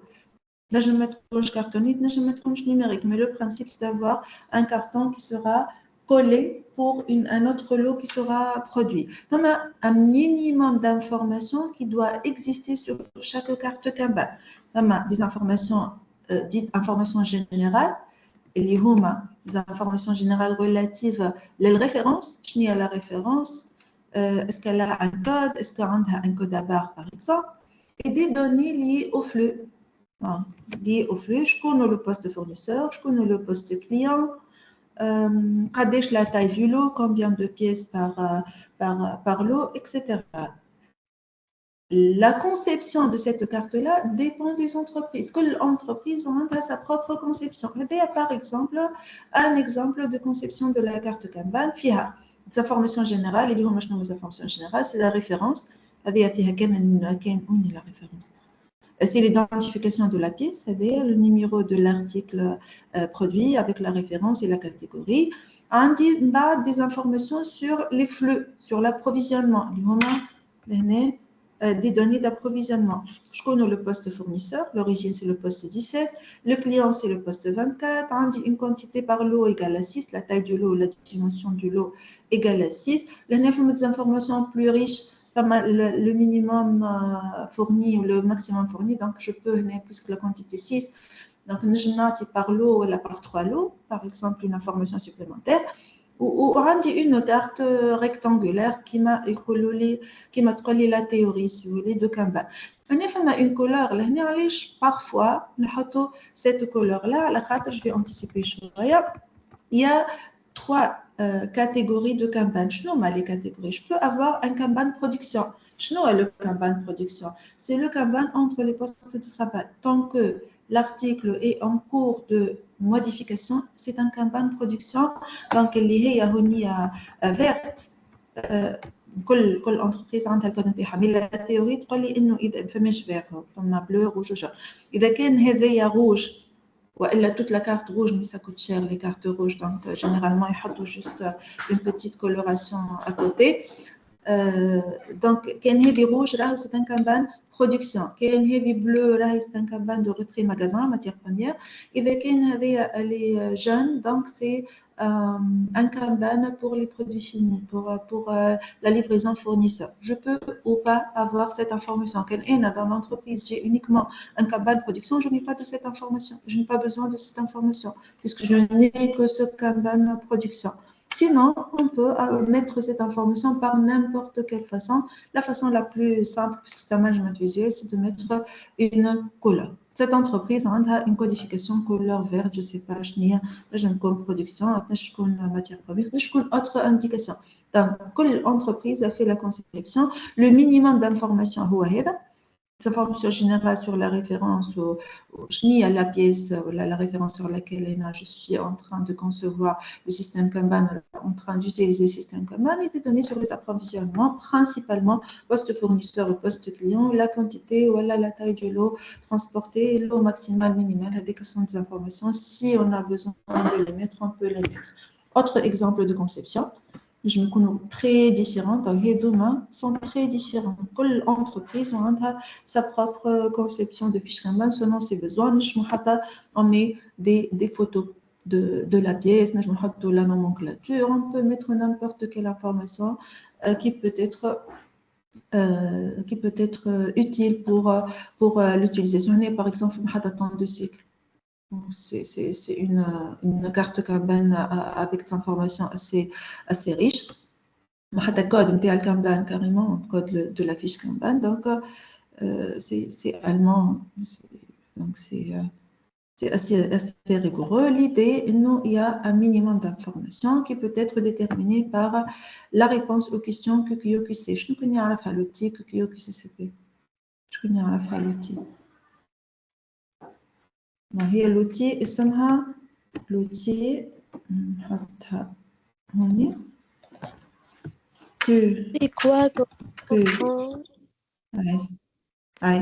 Là, je vais mettre une cartonnite, là, je vais mettre une numérique. Mais le principe, c'est d'avoir un carton qui sera collé pour un autre lot qui sera produit. On a un minimum d'informations qui doit exister sur chaque carte Kanban. On a des informations dites informations générales. اللي هما des informations générales relatives للréférence. شنو هي la référence? Est-ce qu'elle a un code? Est-ce qu'elle a un code à barre, par exemple? Et des données liées au flux. Donc, liées au flux, je connais le poste fournisseur, je connais le poste client, قديش la taille du lot, combien de pièces par lot, etc. La conception de cette carte-là dépend des entreprises. Que l'entreprise a sa propre conception. Par exemple, un exemple de conception de la carte Kanban, des informations générales. Les informations générales, c'est la référence. La référence. C'est l'identification de la pièce, c'est-à-dire le numéro de l'article produit avec la référence et la catégorie. On dit des informations sur les flux, sur l'approvisionnement. Des données d'approvisionnement. Je connais le poste fournisseur, l'origine c'est le poste 17, le client c'est le poste 24, on dit une quantité par lot égale à 6, la taille du lot, la dimension du lot égale à 6. Les informations plus riches, le minimum fourni ou le maximum fourni, donc je peux, puisque la quantité 6, donc je note par lot ou par 3 lots, par exemple une information supplémentaire. Ou une carte rectangulaire qui m'a collé la théorie, si vous voulez, de Kanban. On a une couleur, parfois, cette couleur-là, je vais anticiper. Il y a 3 catégories de Kanban. Je nomme les catégories. Je peux avoir un Kanban production. Je nomme le Kanban production. C'est le Kanban entre les postes de travail. Tant que l'article est en cours de modification, c'est un Kanban production. Donc, اللي هي هونية verte. كل entreprise عندها الكود نتاعها. Mais la théorie تقول لي إنه إذا فماش vert, فما bleu, rouge, jaune. إذا كان هذايا rouge وإلا toute la carte rouge, mais ça coûte cher les cartes rouges. Donc, généralement, ils mettent juste une petite coloration à côté. Donc, كان هذي rouge, là, c'est un Kanban production. كان هذي bleu, là, c'est un Kanban de retrait magasin, matière première. إذا كان هذي les jaunes, donc c'est un Kanban pour les produits finis, pour la livraison fournisseur. Je peux ou pas avoir cette information. Dans l'entreprise, j'ai uniquement un Kanban production, je n'ai pas de cette information. Je n'ai pas besoin de cette information, puisque je n'ai que ce Kanban production. Sinon, on peut mettre cette information par n'importe quelle façon. La façon la plus simple, puisque c'est un management visuel, c'est de mettre une couleur. Cette entreprise a une codification couleur verte, je ne sais pas, j'ai une production, j'ai une matière première, j'ai une autre indication. Donc, chaque entreprise a fait la conception. Le minimum d'informations, informations générales sur la référence la pièce, la référence sur laquelle je suis en train de concevoir le système Kanban, en train d'utiliser le système Kanban, et des données sur les approvisionnements, principalement poste fournisseur ou poste client, la quantité ou la taille du lot transporté, l'eau maximale, minimale, avec des informations. Si on a besoin de les mettre, on peut les mettre. Autre exemple de conception. Je me connais très différentes, les domaines sont très différents. Quelle entreprise a sa propre conception de fiche Kanban selon ses besoins. On met des photos de la pièce, de la nomenclature, on peut mettre n'importe quelle information qui peut être utile pour l'utilisation. Par exemple, temps de cycle. C'est une carte Kanban avec des informations assez riches. Le code de Kanban, carrément, le code de la fiche Kanban. Donc, c'est allemand. Donc, c'est assez rigoureux. L'idée, il y a un minimum d'informations qui peut être déterminé par la réponse aux questions QQC. Je ne connais pas l'outil QQCCP. Je connais pas l'outil. هي l'outil اسمها l'outil نحطها هوني C'est quoi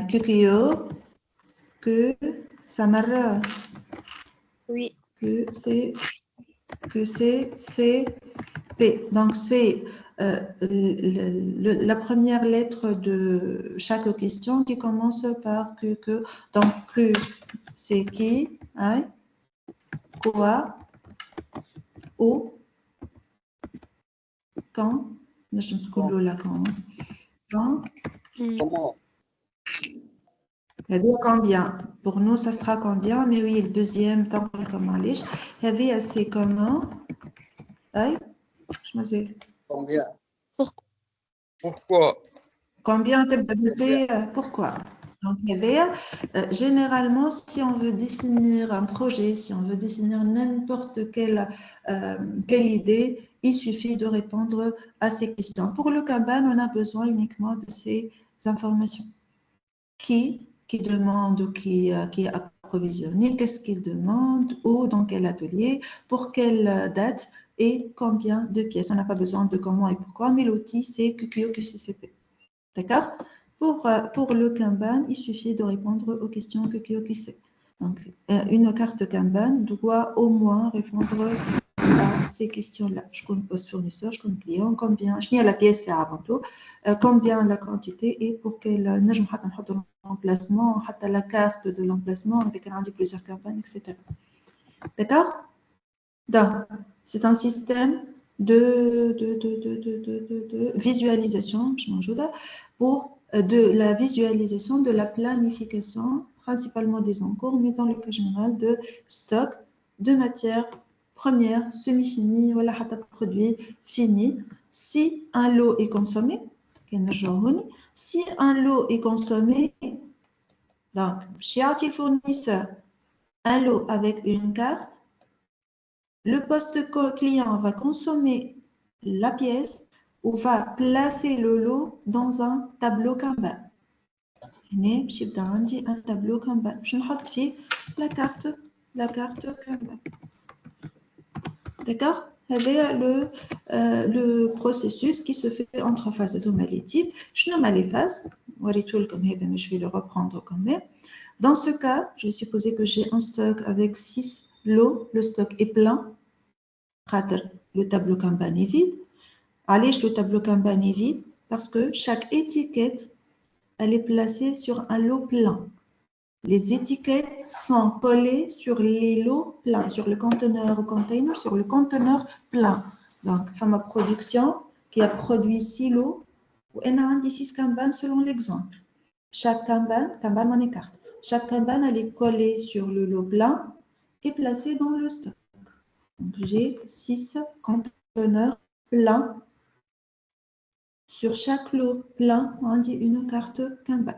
QQO que ça marre. Oui. Que c'est CP. Donc c'est la première lettre de chaque question qui commence par que. Donc que c'est qui, quoi, où, quand, je me trouve là quand, Comment? Il y avait combien? Pour nous, ça sera combien? Mais oui, le deuxième, tant comment aller. Il y avait assez comment? Je me sais. Combien? Pourquoi? Combien tu développé? Pourquoi? Donc, il y avait, généralement, si on veut définir un projet, si on veut définir n'importe quelle idée, il suffit de répondre à ces questions. Pour le Kanban, on a besoin uniquement de ces informations. Qui demande, qui est approvisionné, qu'est-ce qu'il demande, où, dans quel atelier, pour quelle date et combien de pièces. On n'a pas besoin de comment et pourquoi, mais l'outil, c'est QQCCP. D'accord? Pour le Kanban, il suffit de répondre aux questions QQCCP. Donc, une carte Kanban doit au moins répondre à ces questions-là. Je connais poste fournisseur, je connais client, combien, je la pièce, c'est avant tout, combien la quantité et pour quel l'emplacement, la carte de l'emplacement avec plusieurs campagnes, etc. D'accord? Donc, c'est un système de visualisation, je m'ajoute, pour de la visualisation de la planification, principalement des encours, mais dans le cas général de stock de matières premières, semi-finies, voilà, produit fini. Si un lot est consommé, si un lot est consommé, donc, chez le fournisseur, un lot avec une carte, le poste client va consommer la pièce ou va placer le lot dans un tableau Kanban. Un tableau Kanban. Je vais la carte Kanban. D'accord? Le processus qui se fait entre phases automalétiques. Je nomme les phases. Je vais le reprendre quand même. Dans ce cas, je vais supposer que j'ai un stock avec 6 lots. Le stock est plein. Le tableau Kanban est vide. Allez, le tableau Kanban est vide parce que chaque étiquette, elle est placée sur un lot plein. Les étiquettes sont collées sur les lots pleins, sur le conteneur sur le conteneur plein. Donc, ma production qui a produit 6 lots, on a un 6 Kanban selon l'exemple. Chaque Kanban on écarte. Chaque Kanban, elle est collée sur le lot plein et placée dans le stock. Donc, j'ai 6 conteneurs pleins. Sur chaque lot plein, on dit une carte Kanban.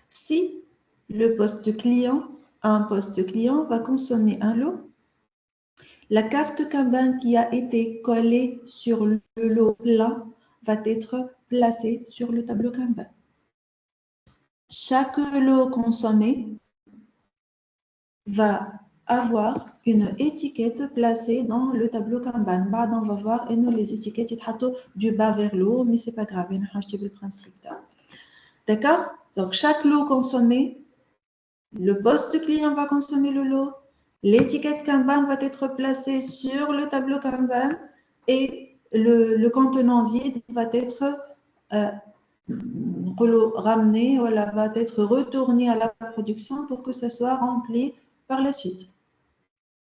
Si le poste client, un poste client va consommer un lot, la carte Kanban qui a été collée sur le lot plein va être placée sur le tableau Kanban. chaque lot consommé va avoir une étiquette placée dans le tableau Kanban. On va voir et nous les étiquettes du bas vers le haut, mais c'est pas grave, on a acheté le principe. D'accord? Donc chaque lot consommé, le poste client va consommer le lot, l'étiquette Kanban va être placée sur le tableau Kanban et le contenant vide va être ramené, voilà, va être retourné à la production pour que ça soit rempli par la suite.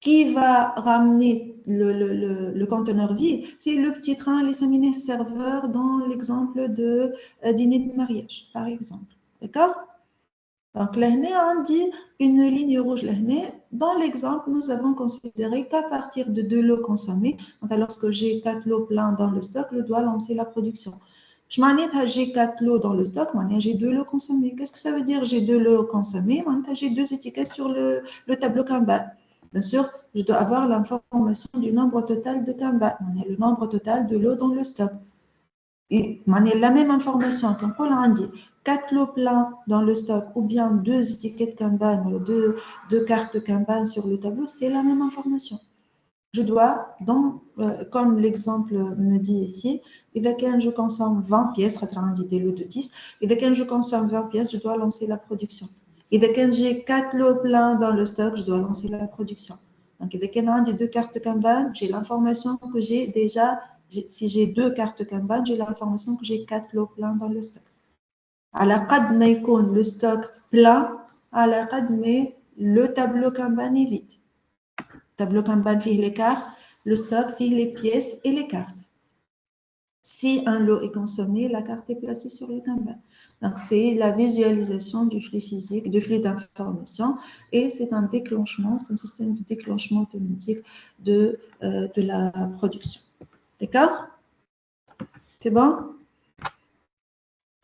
Qui va ramener le conteneur vide? C'est le petit train, les séminaires serveurs dans l'exemple de dîner de mariage, par exemple. D'accord? Donc là, on dit une ligne rouge. Là, dans l'exemple, nous avons considéré qu'à partir de 2 lots consommés, lorsque j'ai 4 lots pleins dans le stock, je dois lancer la production. Je m'en ai, j'ai 4 lots dans le stock, j'ai 2 lots consommés. Qu'est-ce que ça veut dire j'ai 2 lots consommés? J'ai 2 étiquettes sur le tableau Kanban. Bien sûr, je dois avoir l'information du nombre total de Kanban, le nombre total de lots dans le stock. Et la même information, quand on dit 4 lots pleins dans le stock ou bien 2 étiquettes Kanban, 2 cartes Kanban sur le tableau, c'est la même information. Je dois, comme l'exemple me dit ici, et quand je consomme 20 pièces, des lots de 10, et quand je consomme 20 pièces, je dois lancer la production. Et quand j'ai 4 lots pleins dans le stock, je dois lancer la production. Donc, quand j'ai 2 cartes Kanban, j'ai l'information que j'ai déjà. Si j'ai 2 cartes Kanban, j'ai l'information que j'ai 4 lots pleins dans le stock. À la qad ma يكون le stock plein, à la qad mais le tableau Kanban est vide. Tableau Kanban fait les cartes, le stock fait les pièces et les cartes. Si un lot est consommé, la carte est placée sur le Kanban. Donc, c'est la visualisation du flux physique, du flux d'informations, et c'est un déclenchement, c'est un système de déclenchement automatique de la production. D'accord? C'est bon?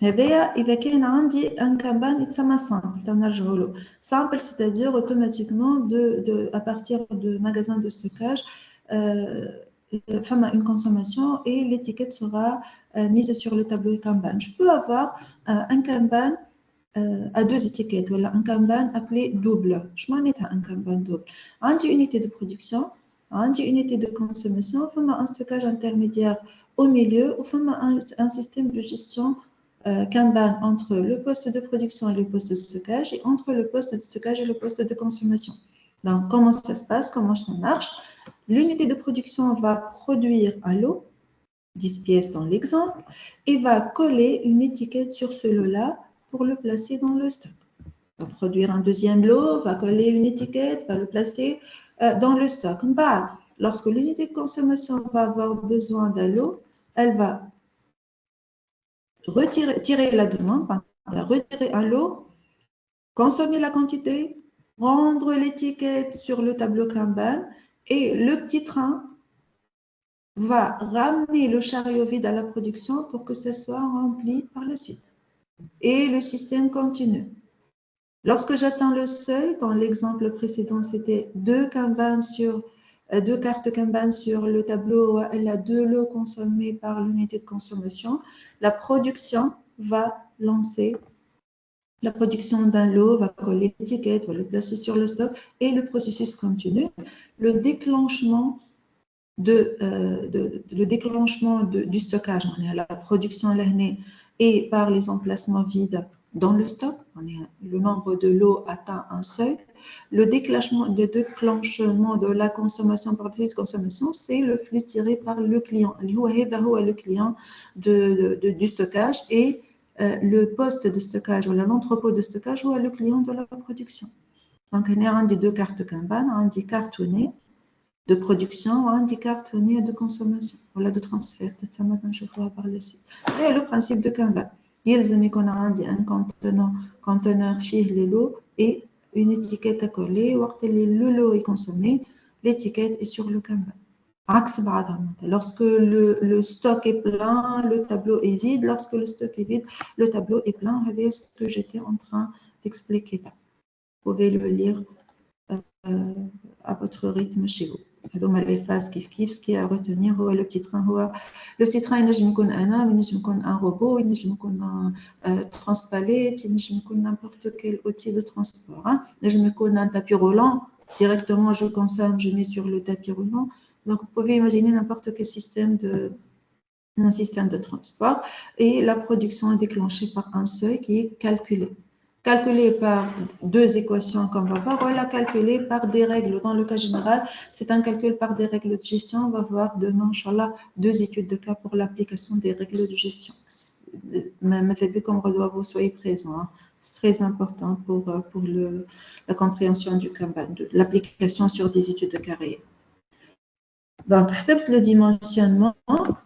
إذا كان عندي un Kanban يتسمى simple, نرجعوا له. Simple, c'est-à-dire automatiquement à partir de magasin de stockage, une consommation et l'étiquette sera mise sur le tableau Kanban. Je peux avoir un Kanban à 2 étiquettes, voilà, un Kanban appelé double. Je m'en ai un Kanban double. Une unité de production, une unité de consommation, un stockage intermédiaire au milieu, ou un système de gestion Kanban entre le poste de production et le poste de stockage, et entre le poste de stockage et le poste de consommation. Donc, comment ça se passe, comment ça marche? L'unité de production va produire un lot, 10 pièces dans l'exemple, et va coller une étiquette sur ce lot-là pour le placer dans le stock. Va produire un deuxième lot, va coller une étiquette, va le placer dans le stock. Lorsque l'unité de consommation va avoir besoin d'un lot, elle va tirer la demande, retirer un lot, consommer la quantité, rendre l'étiquette sur le tableau Kanban, et le petit train va ramener le chariot vide à la production pour que ça soit rempli par la suite. Et le système continue. Lorsque j'atteins le seuil, dans l'exemple précédent, c'était 2 cartes Kanban sur le tableau, elle a 2 lots consommés par l'unité de consommation. La production va lancer la production d'un lot, va coller l'étiquette, va le placer sur le stock et le processus continue. Le déclenchement du stockage, la production à l'année et par les emplacements vides dans le stock, le nombre de lots atteint un seuil. Le déclenchement de la consommation par la consommation, c'est le flux tiré par le client. Le client du stockage et le poste de stockage ou l'entrepôt de stockage ou le client de la production. Donc, on a un des 2 cartes Kanban, un des cartonnés de production, un des cartonnés de consommation, voilà, de transfert. Ça maintenant, je ferai par la suite. Et le principe de Kanban. Il y a un conteneur chez les lots et une étiquette à coller. Le lot est consommé, l'étiquette est sur le Kanban. Lorsque le stock est plein, le tableau est vide. Lorsque le stock est vide, le tableau est plein. C'est ce que j'étais en train d'expliquer là. Vous pouvez le lire à votre rythme chez vous. les phases ce qui est à retenir le petit train le petit train il peut être un robot il peut être un transpalette il peut être n'importe quel outil de transport il peut être un tapis roulant directement je consomme je mets sur le tapis roulant donc vous pouvez imaginer n'importe quel un système de transport et la production est déclenchée par un seuil qui est calculé par deux équations qu'on va voir, voilà, calculé par des règles. Dans le cas général, c'est un calcul par des règles de gestion. On va voir demain, Inch'Allah, deux études de cas pour l'application des règles de gestion. Même comme vous soyez présents, c'est très important pour la compréhension du Kanban, de l'application sur des études de carrière. Donc, accepte le dimensionnement.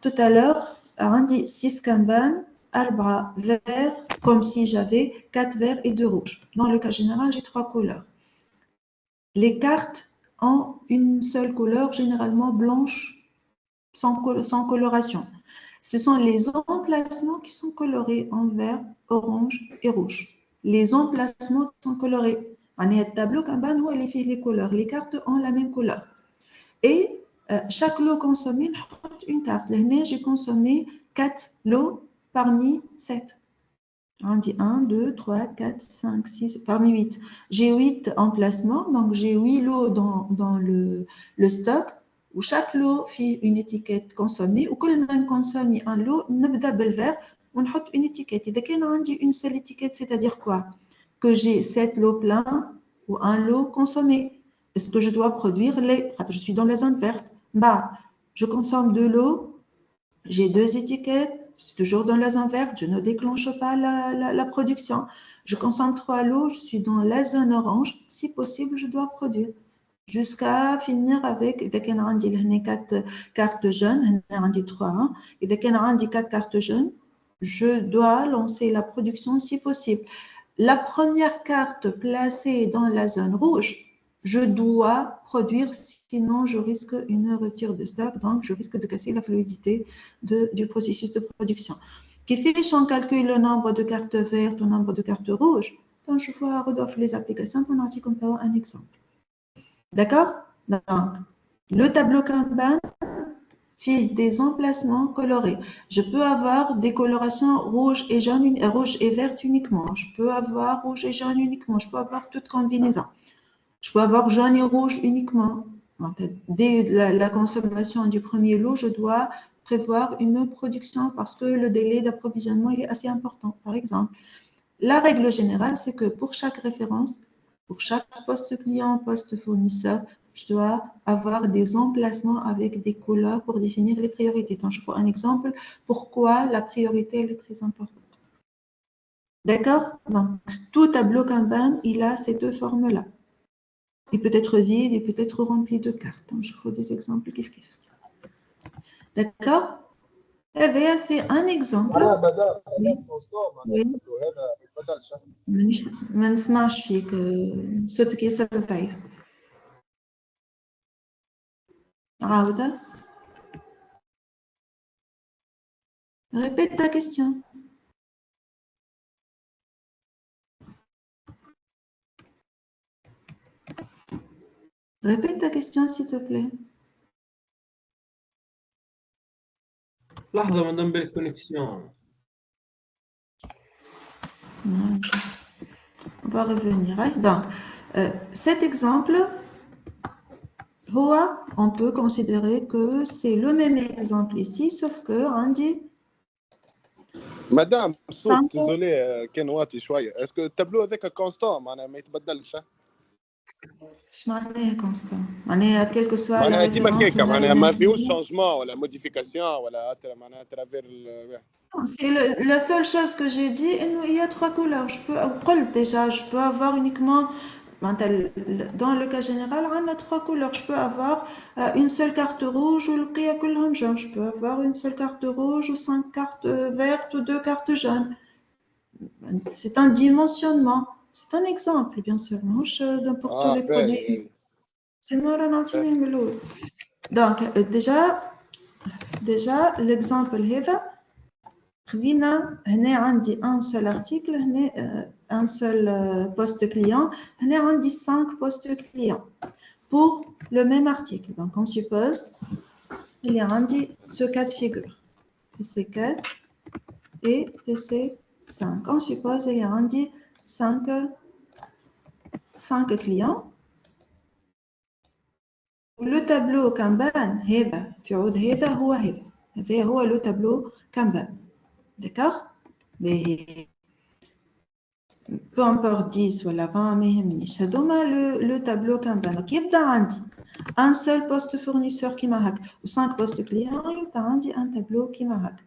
Tout à l'heure, on dit 6 Kanban, 4 verts, comme si j'avais 4 verts et 2 rouges. Dans le cas général, j'ai 3 couleurs. Les cartes ont une seule couleur, généralement blanche, sans coloration. Ce sont les emplacements qui sont colorés en vert, orange et rouge. Les emplacements qui sont colorés. On est à tableau Kanban où elle fait les couleurs. Les cartes ont la même couleur. Et chaque lot consommé, une carte. Là, j'ai consommé 4 lots parmi 7. On dit 1, 2, 3, 4, 5, 6, parmi 8. J'ai 8 emplacements, donc j'ai 8 lots dans le stock, où chaque lot fait une étiquette consommée, ou quand on consomme un lot, on a vert, on met une étiquette. Et dès qu'on dit une seule étiquette, c'est-à-dire quoi? Que j'ai 7 lots pleins ou un lot consommé. Est-ce que je dois produire les... Je suis dans la zone verte. Bah, je consomme 2 lots, j'ai 2 étiquettes, je suis toujours dans la zone verte, je ne déclenche pas la production. Je consomme 3 lots, je suis dans la zone orange. Si possible, je dois produire. Jusqu'à finir avec, dès qu'on a 4 cartes jaunes, on a 3, et dès qu'on a 4 cartes jaunes, je dois lancer la production si possible. La première carte placée dans la zone rouge, je dois produire, sinon je risque une rupture de stock, donc je risque de casser la fluidité du processus de production. Qui fait qu'on calcule le nombre de cartes vertes, le nombre de cartes rouges, donc je vois les applications, on a comme un exemple. D'accord? Donc, le tableau Kanban fait des emplacements colorés. Je peux avoir des colorations rouge et jaune, rouge et verte uniquement. Je peux avoir rouge et jaune uniquement. Je peux avoir toute combinaison. Je peux avoir jaune et rouge uniquement. Dès la consommation du premier lot, je dois prévoir une production parce que le délai d'approvisionnement est assez important. Par exemple, la règle générale, c'est que pour chaque référence, pour chaque poste client, poste fournisseur, je dois avoir des emplacements avec des couleurs pour définir les priorités. Donc, je vois un exemple pourquoi la priorité elle est très importante. D'accord? Donc, tout tableau Kanban, il a ces deux formes-là. Il peut être vide, il peut être rempli de cartes. Donc, je vous des exemples kif kif. D'accord? C'est un exemple. ما نسمعش فيك صوتك ياسر ضعيف. عاودة. Répète ta question. Répète ta question, s'il te plaît. لحظة مدام بالكونيكسيون. On va revenir. Donc, cet exemple, on peut considérer que c'est le même exemple ici, sauf que on dit. Madame, désolé, كان واطي شوية. Est-ce que le tableau هذاك constant معناها ما يتبدلش؟ مش معناها constant. معناها quel que soit la معناها ديما référence. كيكا معناها ما فيهوش changement ولا modification ولا معناها travers. C'est la seule chose que j'ai dit, il y a 3 couleurs. Je peux avoir uniquement, dans le cas général, on a 3 couleurs. Je peux avoir une seule carte rouge ou le qia كلهم jaune. Je peux avoir une seule carte rouge ou 5 cartes vertes ou 2 cartes jaunes. C'est un dimensionnement. C'est un exemple, bien sûr. Pour tous les produits. Sinon, donc, déjà l'exemple هذا خذينا هنا عندي un seul article هنا un seul poste client هنا عندي 5 postes clients pour le même article. Donc, on suppose il y a ce cas de figure. PC4 et PC5. On suppose il y a 5 clients. Le tableau Kanban, c'est le tableau Kanban. D'accord? Mais peu importe 10 ou 20, mais c'est le tableau Kanban. Donc, il y a un seul poste fournisseur qui m'a hack ou 5 postes clients, il y a un tableau qui m'a hack.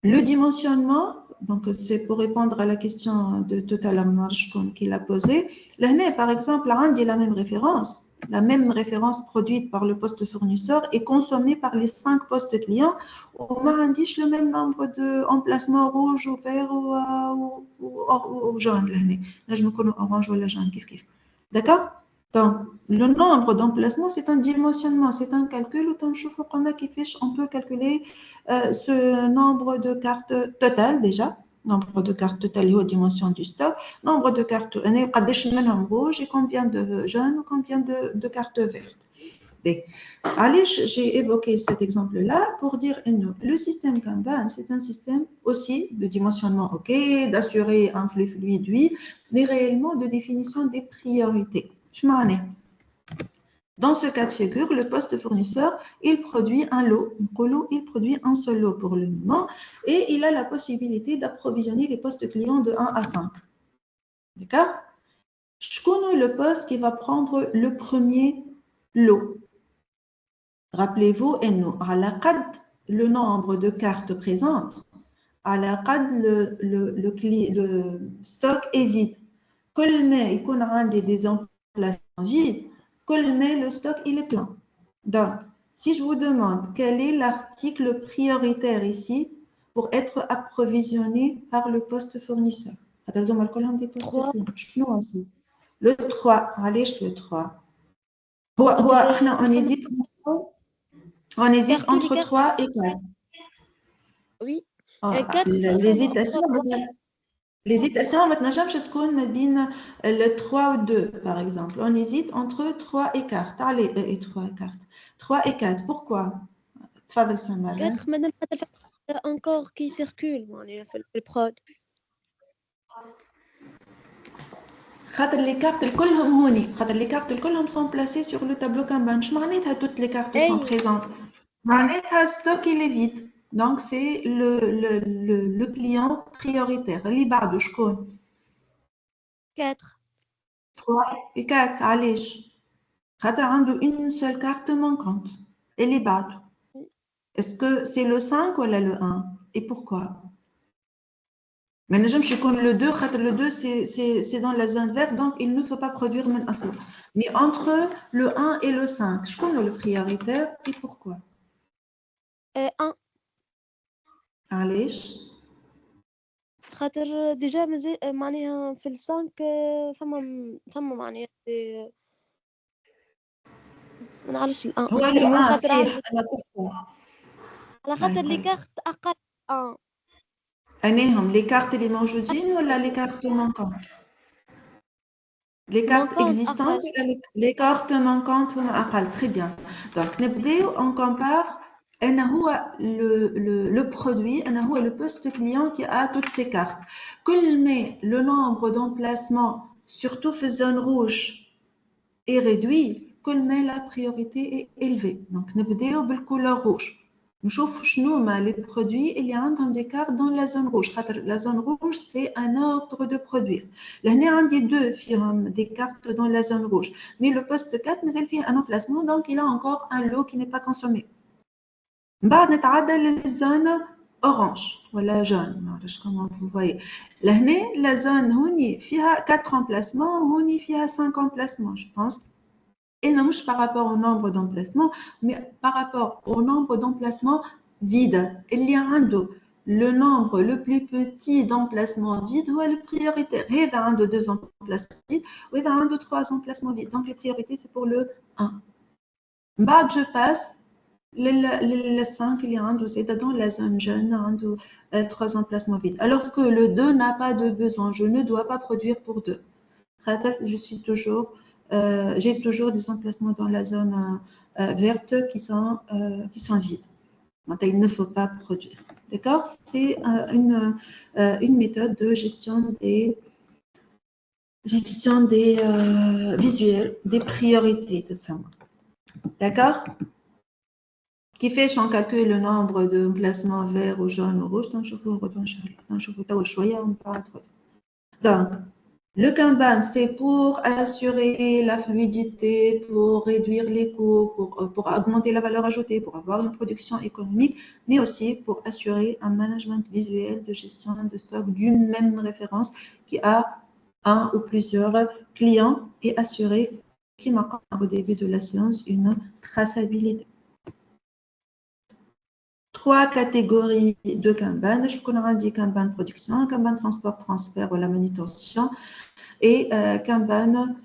Le dimensionnement, donc c'est pour répondre à la question de tout à l'heure qu'il a posée. L'année, par exemple, la même référence produite par le poste fournisseur est consommée par les 5 postes clients. On a le même nombre d'emplacements rouge ou vert ou jaune. Là, je me connais orange ou jaune. D'accord? Donc, le nombre d'emplacements, c'est un dimensionnement, c'est un calcul où on peut calculer ce nombre de cartes totales déjà, nombre de cartes totales aux dimensions du stock, nombre de cartes rouges et combien de jaunes ou combien de cartes vertes. Allez, j'ai évoqué cet exemple-là pour dire que le système Kanban, c'est un système aussi de dimensionnement, ok, d'assurer un flux fluide, oui, mais réellement de définition des priorités. Dans ce cas de figure, le poste fournisseur, il produit un lot. Il produit un seul lot pour le moment et il a la possibilité d'approvisionner les postes clients de 1 à 5. D'accord? Je connais le poste qui va prendre le premier lot. Rappelez-vous, le nombre de cartes présentes, le stock est vide. Il y a des emplacements vides. Le stock il est plein. Donc, si je vous demande quel est l'article prioritaire ici pour être approvisionné par le poste fournisseur. Le 3. Allez, le 3. On hésite entre 3 et 4. Oui. L'hésitation, maintenant, je te connais le 3 ou 2, par exemple. On hésite entre 3 et 4. Allez, et 3 et 4. 3 et 4. Pourquoi? 4, madame, encore qui circule, le prod. Les cartes, les cartes sont placées sur le tableau Kanban. Toutes les cartes sont présentes. Le stock, il est vide. Donc, c'est le client prioritaire. Les barres, je connais. 4. 3 et 4. Allez. Il a une seule carte manquante. Et les barres. Est-ce que c'est le 5 ou le 1? Et pourquoi? Mais je connais le 2. Le 2, c'est dans la zone verte, donc il ne faut pas produire même un seul. Mais entre le 1 et le 5, je connais le prioritaire et pourquoi? 1. Allez. خاطر ديجا مازال معناها في السانك ثم معناها ما نعرفش الان هو لو خاطر على خاطر لي كارت اقل انهم لي كارت اللي موجودين ولا لي كارت manquantes les cartes existantes ou les cartes manquantes هما اقل très bien donc نبداو on compare أنا هو le produit أنا هو le poste client qui a toutes ces cartes كل ما le nombre d'emplacements surtout في zone rouge est réduit كل ما la priorité est élevée donc نبداو بالcouleur rouge نشوف شنو ما les produits اللي عندهم des cartes dans la zone rouge خاطر la zone rouge c'est un ordre de produire لهنا عندي deux فيهم des cartes dans la zone rouge mais le poste 4 مازال فيه un emplacement donc il a encore un lot qui n'est pas consommé بعد نتعدى للزون orange ولا jaune ما عرفتش comment vous voyez لهنا la zone هوني فيها 4 emplacements هوني فيها 5 emplacements je pense et non par rapport au nombre d'emplacements mais par rapport au nombre d'emplacements vides il y a le nombre le plus petit d'emplacements vides ou le prioritaire il y a 2 emplacements vides ou il y a 3 emplacements vides donc les priorités c'est pour le 1 بعد je passe le 5 il y a dans la zone jaune عنده 3 emplacements vides alors que le 2 n'a pas de besoin je ne dois pas produire pour 2 je suis toujours j'ai toujours des emplacements dans la zone verte qui sont vides. Donc, il ne faut pas produire. D'accord? C'est une méthode de gestion des visuels, des priorités, tout ça. D'accord? Qui fait qu'on calcule le nombre de placements verts ou jaunes ou rouges. Donc, le Kanban, c'est pour assurer la fluidité, pour réduire les coûts, pour augmenter la valeur ajoutée, pour avoir une production économique, mais aussi pour assurer un management visuel de gestion de stock d'une même référence qui a un ou plusieurs clients et assurer, qui marque au début de la séance, une traçabilité. 3 catégories de Kanban. Je vous connais dit Kanban production, Kanban transport, transfert ou la manutention et Kanban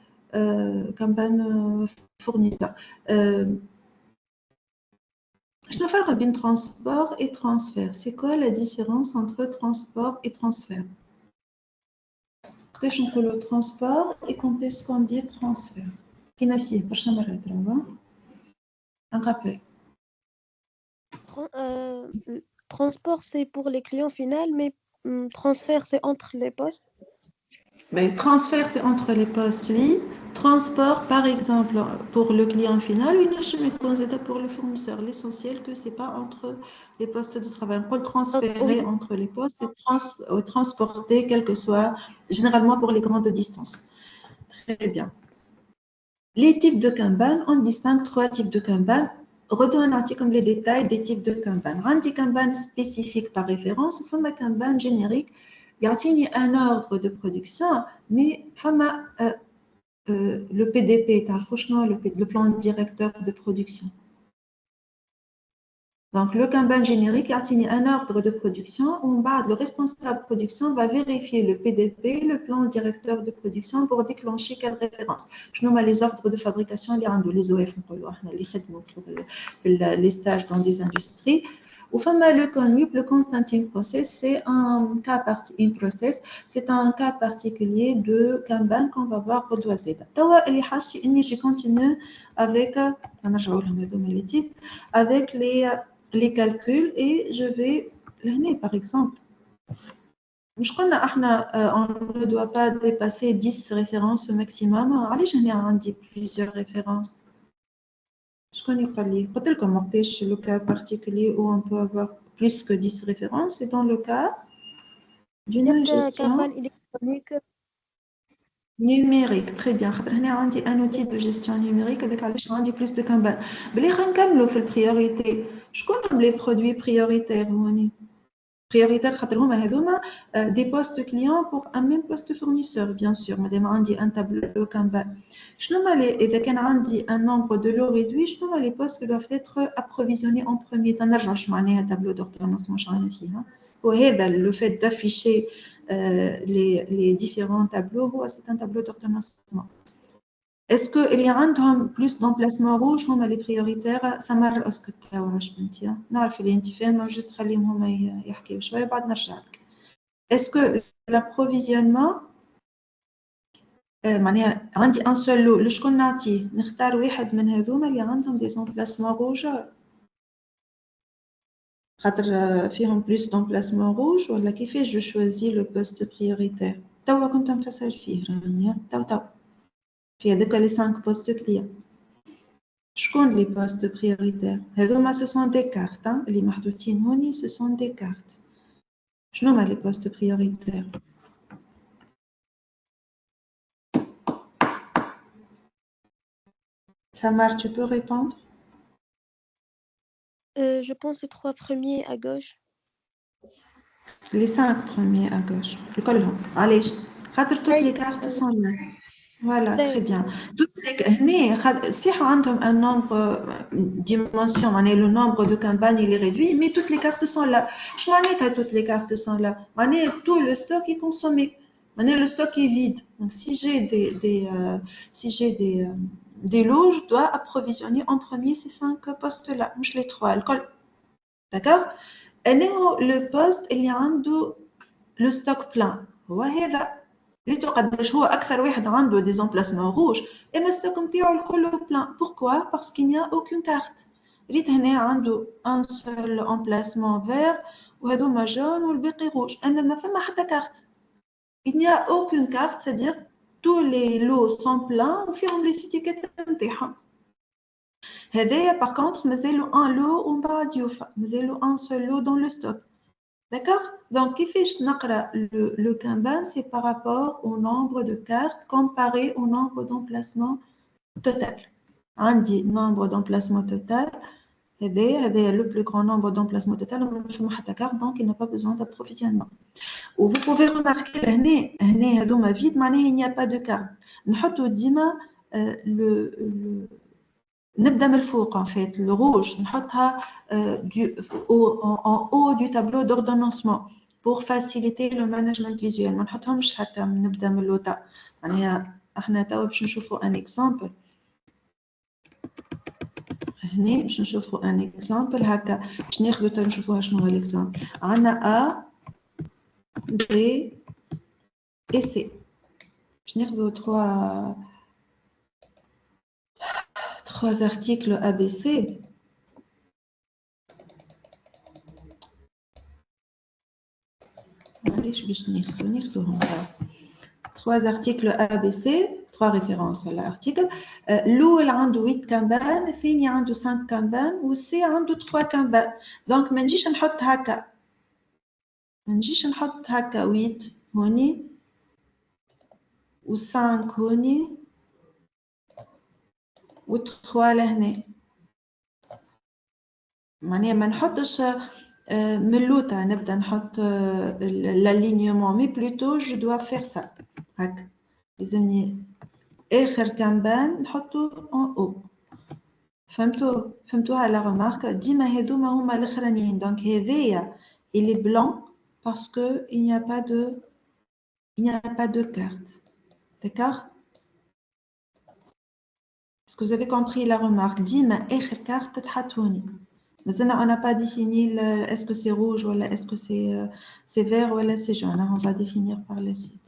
fournisseur. Je ne fais pas bien transport et transfert. C'est quoi la différence entre transport et transfert? Quand on dit transport et quand est-ce qu'on dit transfert? Un rappel. Transport, c'est pour les clients finaux, mais transfert, c'est entre les postes. Mais transfert, c'est entre les postes, oui. Transport, par exemple, pour le client final, pour le fournisseur. L'essentiel que ce n'est pas entre les postes de travail. On peut transférer entre les postes et transporter, quel que soit, généralement pour les grandes distances. Très bien. Les types de Kanban, on distingue 3 types de Kanban. Retournons un petit comme les détails des types de Kanban. Un Kanban spécifique par référence, ou un Kanban générique. Il y a un ordre de production, mais le PDP, le plan directeur de production. Donc, le Kanban générique a un ordre de production où le responsable de production va vérifier le PDP, le plan directeur de production, pour déclencher quelle référence. Je nomme les ordres de fabrication, les OF, les stages dans des industries. Ou le CONWIP, le Constantine Process, c'est un cas particulier de Kanban qu'on va voir redoisé. J'ai continué avec les calculs et je vais l'année par exemple. On ne doit pas dépasser 10 références au maximum. Allez, j'en ai dit plusieurs références. Je connais pas les. C'est le cas particulier où on peut avoir plus que 10 références. Et dans le cas d'une gestion numérique. Très bien. On a un outil de gestion numérique avec plus de Kanban. Mais les priorités. Je connais les produits prioritaires. Prioritaires, des postes clients pour un même poste fournisseur, bien sûr. Madame, on dit un tableau Kanban. Je un nombre de lots réduit, je nomme les postes qui doivent être approvisionnés en premier temps. Un tableau d'ordonnancement. Le fait d'afficher les différents tableaux, c'est un tableau d'ordonnancement. Est-ce qu'il y a plus d'emplacements rouges, les prioritaires? Ça marche au Est-ce que l'approvisionnement, عندي un seul lot, شكون نعطيه؟ نختار واحد من هذوما اللي عندهم des emplacements rouges خاطر فيهم plus d'emplacements rouges ولا كيفاش je choisis le poste prioritaire؟ توا كنت نفسر فيه راني تو في هذوك les 5 postes clients. شكون les postes prioritaires؟ هذوما ce sont des cartes اللي محطوطين هوني ce sont des cartes. شنو هما les postes prioritaires؟ Samar, tu peux répondre? Je pense les 3 premiers à gauche. Les 5 premiers à gauche. Allez, toutes les cartes sont là. Voilà, très bien. Toutes les si on a un nombre dimension, le nombre de Kanban il est réduit, mais toutes les cartes sont là. Je m'en ai toutes les cartes sont là. Tout le stock est consommé. Le stock est vide. Donc si j'ai des lots, je dois approvisionner en premier ces 5 postes-là, je les 3. D'accord? Et le poste, il y a le stock plein. ريتو قداش هو اكثر واحد عنده دي زومبلاسمون روج اما ستوك نتاعو الكل بلان. بوركوا باسكو كي نيا اوكين كارت. ريت هنا عنده ان سول امبلاسمون فير وهذوما جون والباقي روج، اما ما فما حتى كارت. il n'y a aucune carte, c'est-à-dire tous les lots sont pleins وفيهم لي سيتيكات نتاعهم. هذايا par contre مازالو ان لو ومن بعد يوفى، مازالو ان سول لو دون لو ستوك. D'accord? Donc, كيفاش نقرا le Kanban, c'est par rapport au nombre de cartes comparé au nombre d'emplacements total. عندي nombre d'emplacements total, هذايا le plus grand nombre d'emplacements total, ما فما حتى carte, donc il n'a pas besoin d'approvisionnement. Ou vous pouvez remarquer هنا هذوما vide, معناها il n'y a pas de carte. نحطو ديما نبدا من الفوق en fait, le rouge نحطها en haut du tableau d'ordonnancement pour faciliter le management visuel. ما نحطهمش هكا نبدا من اللوطا. معناها احنا توا باش نشوفوا ان اكزامبل. هنا باش نشوفوا ان اكزامبل هكا باش ناخذوا تا نشوفوها شنو هو الاكزامبل. عندنا A B et C. باش ناخذوا trois articles ABC. معليش باش ناخذوهم. Trois articles ABC, trois références à l'article. الأول عنده 8 كامبان، الثاني عنده 5 كامبان، والسي عنده 3 كامبان. دونك ما نجيش نحط هكا، 8 هوني و5 هوني و3 لهنا. معناها ما نحطش من اللوطا نبدا نحط l'alignement، مي بلوتو جو دوا فير سا هكا. لازمني اخر كامبان نحطو ان او. فهمتوها لا ريمارك؟ ديما هذوما هما الاخرانيين. دونك هذايا il est blanc parce que il n'y a pas de carte. D'accord? Est-ce que vous avez compris la remarque? ديما اخر كارت تحط هوني. Maintenant, on n'a pas défini est-ce que c'est rouge ou est-ce que c'est vert ou c'est jaune. On va définir par la suite.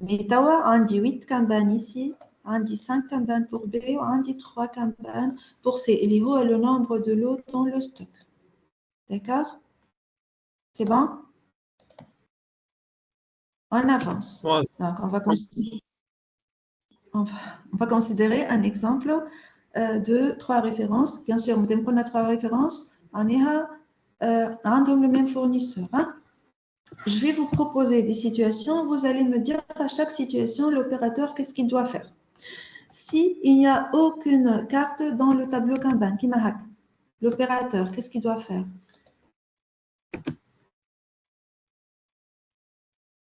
Mais tawa, on dit 8 kanban ici, on dit 5 kanban pour B, on dit 3 kanban pour C. Il y a le nombre de lots dans le stock. D'accord? C'est bon? On avance. Ouais. Donc, on va considérer un exemple de 3 références. Bien sûr, on a 3 références. On a le même fournisseur. Hein? Je vais vous proposer des situations. Vous allez me dire à chaque situation, l'opérateur, qu'est-ce qu'il doit faire. S'il n'y a aucune carte dans le tableau Kanban, qui m'a hack, l'opérateur, qu'est-ce qu'il doit faire?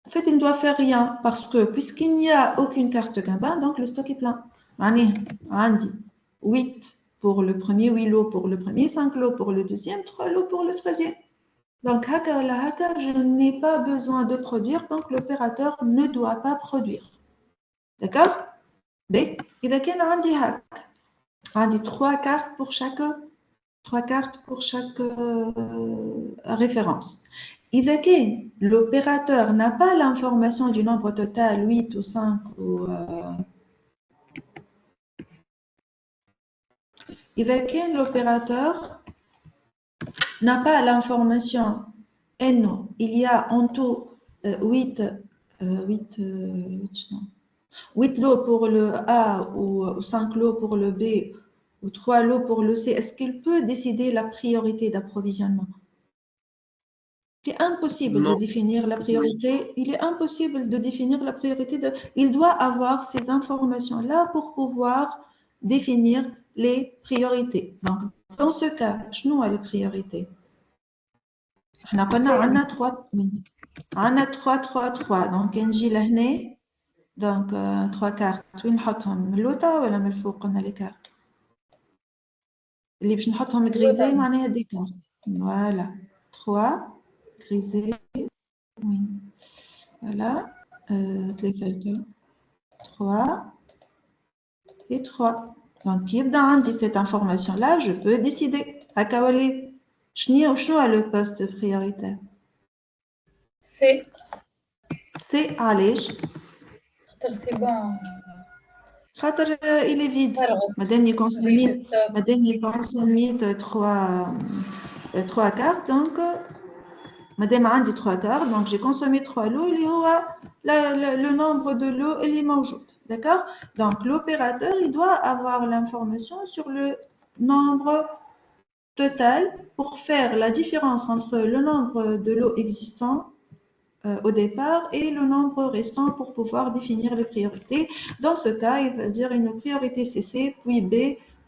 En fait, il ne doit faire rien parce que puisqu'il n'y a aucune carte Kanban, donc le stock est plein. On dit 8 pour le premier, 8 lots pour le premier, 5 lots pour le deuxième, 3 lots pour le troisième. Donc, je n'ai pas besoin de produire, donc l'opérateur ne doit pas produire. D'accord? Donc, il y a 3 cartes pour chaque référence. إذا كان l'opérateur n'a pas l'information du nombre total 8 ou 5 ou إذا كان l'opérateur n'a pas l'information NO, il y a en tout 8 lots pour le A ou 5 lots pour le B ou 3 lots pour le C. Est-ce qu'il peut décider la priorité d'approvisionnement? Il est impossible de définir la priorité. Il est impossible de définir la priorité. Il doit avoir ces informations-là pour pouvoir définir les priorités. Donc, dans ce cas, je nous les priorités. On a 3. On a 3. Donc, NJ l'année. Donc, 3 cartes. Où نحطهم اللوطة ولا من الفوق قلنا les cartes. اللي باش نحطهم grisés معناها des cartes. Voilà. 3. Grisé, oui. Voilà, 3 et 3. Donc, dans cette information-là, je peux décider. À Kawali, je à le poste prioritaire. C'est C'est allège. C'est bon. Il est vide. Madame, il consomme trois cartes. Donc, Madame a dit 3 quarts. Donc, j'ai consommé 3 lots. Il y aura le nombre de lots, il est maujoud. D'accord? Donc, l'opérateur, il doit avoir l'information sur le nombre total pour faire la différence entre le nombre de lots existants au départ et le nombre restant pour pouvoir définir les priorités. Dans ce cas, il va dire une priorité CC, puis B,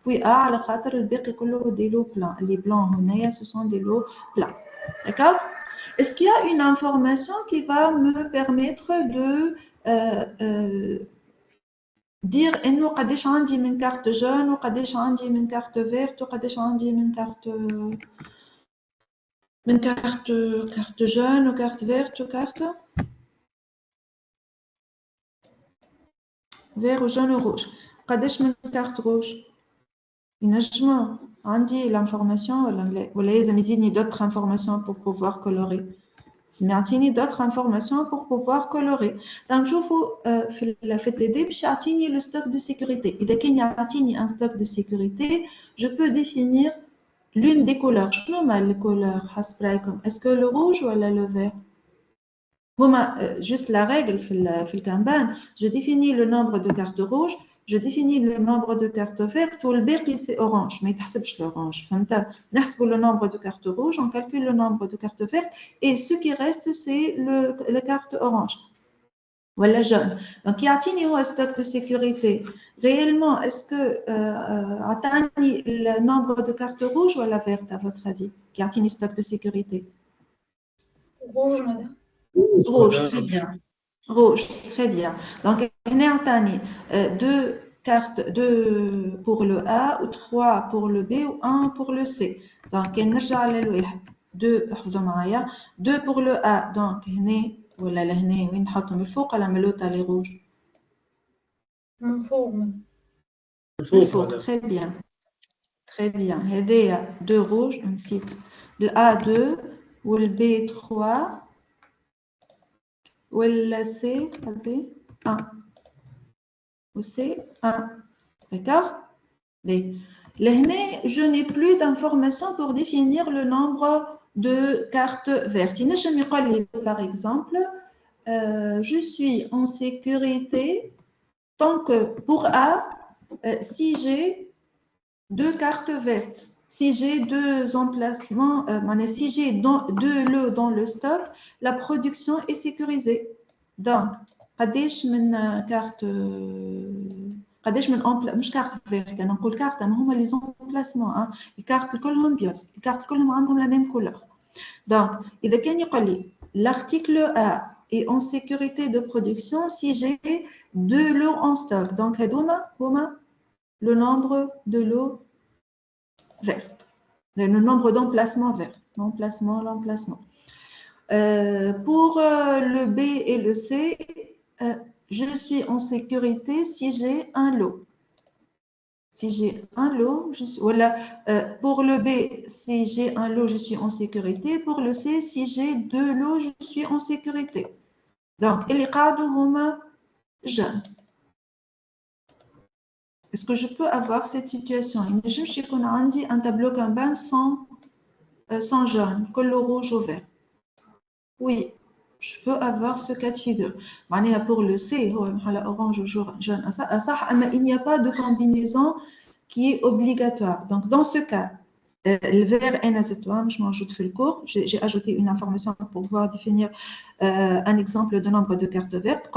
puis A, al khater des lots pleins. Les blancs, ce sont des lots pleins. D'accord? Est-ce qu'il y a une information qui va me permettre de dire إنه قديش عندي من carte jaune وقديش عندي من carte verte وقديش عندي من carte jaune ou carte verte ou carte vert ou jaune ou rouge قديش من carte rouge ينجموا عندي l'information ولا لازم يزيدني d'autres informations pour pouvoir colorer سمعتيني d'autres informations pour pouvoir colorer. Donc, je vous في الTD باش يعطيني le stock de sécurité. إذا كان يعطيني un stock de sécurité, je peux définir l'une des couleurs. شنو هما les couleurs حسب رايكم؟ Est-ce que le rouge ou le vert? هما juste la règle في الكامبان. Je définis le nombre de cartes rouges. Je définis le nombre de cartes vertes ou le béqui c'est orange. Mais تحسبش l'orange. فهمت؟ نحسب le nombre de cartes rouges, on calcule le nombre de cartes vertes et ce qui reste c'est le carte orange. Voilà jaune. Donc يعطيني هو stock de sécurité. Réellement, est-ce que عطاني le nombre de cartes rouges ou la verte à votre avis? يعطيني stock de sécurité. Rouge, madame. Rouge, très bien. Rouge, très bien. Donc, on a deux cartes, 2 pour le A, ou 3 pour le B, ou 1 pour le C. Donc, on a 2 pour le A. Donc, on a le faux, on a les rouges. Mon four, madame. Le faux, très bien. Très bien. Il y a 2 rouges, on cite le A2 ou le B3. Ou le C, 1. Ou C, 1. D'accord? Là, je n'ai plus d'informations pour définir le nombre de cartes vertes. Par exemple, je suis en sécurité tant que pour A, si j'ai 2 cartes vertes, si j'ai 2 emplacements, si j'ai 2 lots dans le stock, la production est sécurisée. Donc, قديش من carte قديش من مش carte verte أنا نقول carte أنا هما les emplacements الكارت كلهم بيض الكارت كلهم عندهم la même couleur. Donc, إذا كان يقول لي l'article A est en sécurité de production si j'ai 2 lots en stock. Donc, هما le nombre de lots verts, le nombre d'emplacements verts, l'emplacement. Pour le B et le C, je suis en sécurité si j'ai un lot. Si j'ai un lot, voilà, pour le B, si j'ai un lot, je suis en sécurité. Pour le C, si j'ai 2 lots, je suis en sécurité. Donc, les cadres huma jeunes. Est-ce que je peux avoir cette situation? Je sais qu'on a un tableau Kanban sans jaune, que le rouge ou vert. Oui, je peux avoir ce cas de figure. Pour le C, orange ou jaune, il n'y a pas de combinaison qui est obligatoire. Donc, dans ce cas, le vert est azétoine, je m'ajoute fait le cours. J'ai ajouté une information pour pouvoir définir un exemple de nombre de cartes vertes.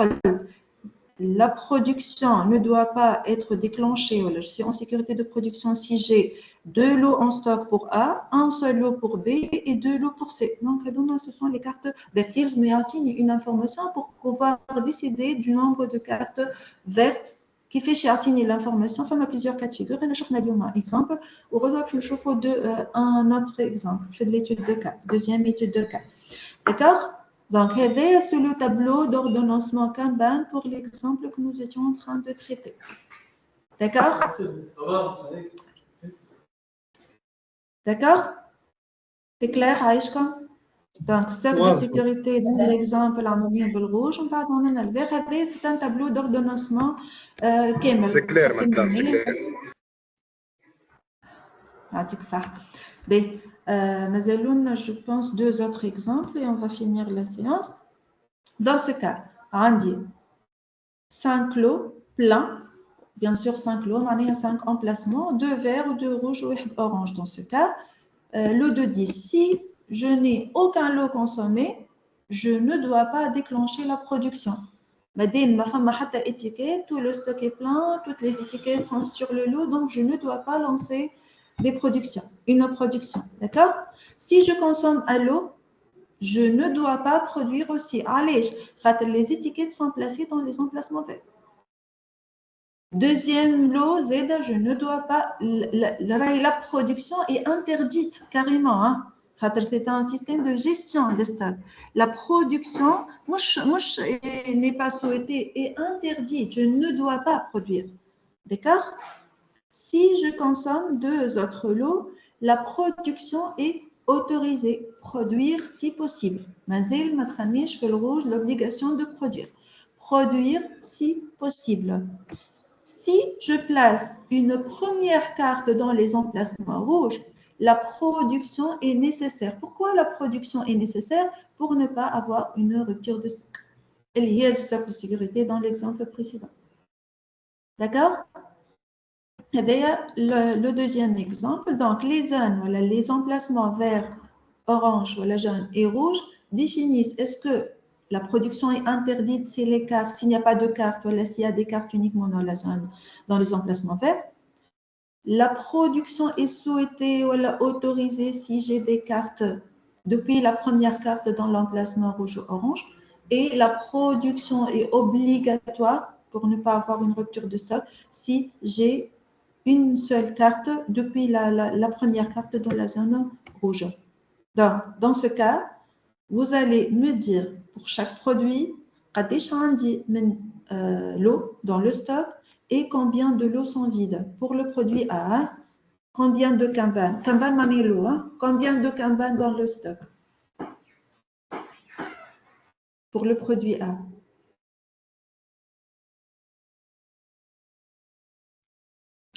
La production ne doit pas être déclenchée. Je suis en sécurité de production si j'ai 2 lots en stock pour A, un seul lot pour B et 2 lots pour C. Donc, ce sont les cartes vertes. Mais une information pour pouvoir décider du nombre de cartes vertes qui fait chez Artini l'information. Enfin, il y a plusieurs cas de figure. Et là, je vais un exemple. On va un autre exemple. Je fais de l'étude de cas, deuxième étude de cas. D'accord? Donc, c'est le tableau d'ordonnancement Kanban pour l'exemple que nous étions en train de traiter. D'accord? D'accord? C'est clair, Aïchka? Donc, stock de sécurité, dans l'exemple, le rouge, on parle dans le vert. C'est un tableau d'ordonnancement C'est clair, madame, c'est clair. ça. Je pense, 2 autres exemples et on va finir la séance. Dans ce cas, on dit 5 lots pleins. Bien sûr, 5 lots, on a 5 emplacements, 2 verts ou 2 rouges ou 1 orange dans ce cas. Lot de 10. Si je n'ai aucun lot consommé, je ne dois pas déclencher la production. Étiquette, tout le stock est plein, toutes les étiquettes sont sur le lot, donc je ne dois pas lancer une production. D'accord? Si je consomme un lot, je ne dois pas produire aussi. Allez, les étiquettes sont placées dans les emplacements verts. Deuxième lot, Z, je ne dois pas. La production est interdite carrément. Hein. C'est un système de gestion des stocks. La production n'est pas souhaitée et interdite. Je ne dois pas produire. D'accord? Si je consomme 2 autres lots, la production est autorisée. Produire si possible. Mazel, matranish, feu rouge, l'obligation de produire. Produire si possible. Si je place une première carte dans les emplacements rouges, la production est nécessaire. Pourquoi la production est nécessaire? Pour ne pas avoir une rupture de stock. Il y a le stock de sécurité dans l'exemple précédent. D'accord? Et d'ailleurs, le deuxième exemple, donc les zones, voilà, les emplacements verts, orange, voilà, jaune et rouge définissent est-ce que la production est interdite s'il n'y a pas de carte, voilà, s'il y a des cartes uniquement dans la zone, dans les emplacements verts. La production est souhaitée ou autorisée si j'ai des cartes depuis la première carte dans l'emplacement rouge ou orange. Et la production est obligatoire pour ne pas avoir une rupture de stock si j'ai une seule carte depuis la première carte dans la zone rouge. Donc, dans ce cas, vous allez me dire pour chaque produit, l'eau dans le stock et combien de lots sont vides. Pour le produit A, combien de kanban? Kanban mané l'eau, hein? Combien de kanban dans le stock? Pour le produit A.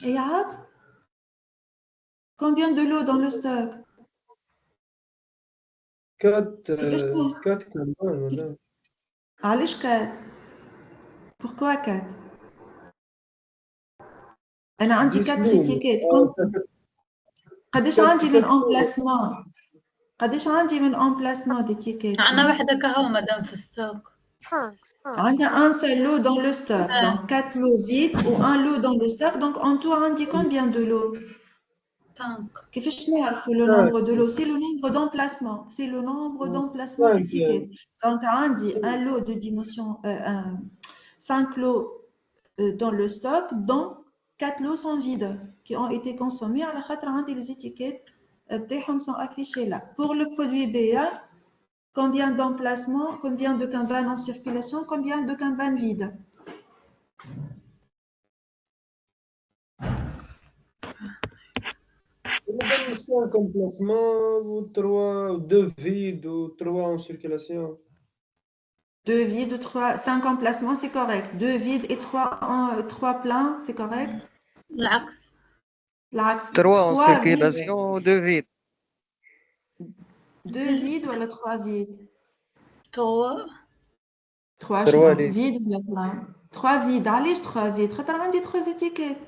Et combien de lots dans le stock? 4 كمان ولا علاش 4 pourquoi 4 انا عندي 4 تيكيت قداش عندي من امبلاسمون قداش عندي من امبلاسمون دي تيكيت عندنا وحده كهو مدام في الستوك عندنا un seul lot dans le stock donc 4 lots vides ou un lot dans le stock donc en tout عندي combien de lots 5 كيفاش نعرفوا le nombre de lots c'est le nombre d'emplacements c'est le nombre d'emplacements étiquettes donc عندي un lot de dimension 5 lots dans le stock dont 4 lots sont vides qui ont été consommés à la خاطر عندي les étiquettes بتاعهم sont affichées là pour le produit BA combien d'emplacements combien de kanban en circulation combien de kanban vides Madame, 5 emplacements ou 2 vides ou 3 en circulation. 2 vides, 5 emplacements, c'est correct. 2 vides et 3 pleins, c'est correct? العكس 3 en circulation, 2 vides. 2 vides ou 3 vides? 3 vides ou plein? 3 vides. Allez, 3 vides. On dit 3 étiquettes.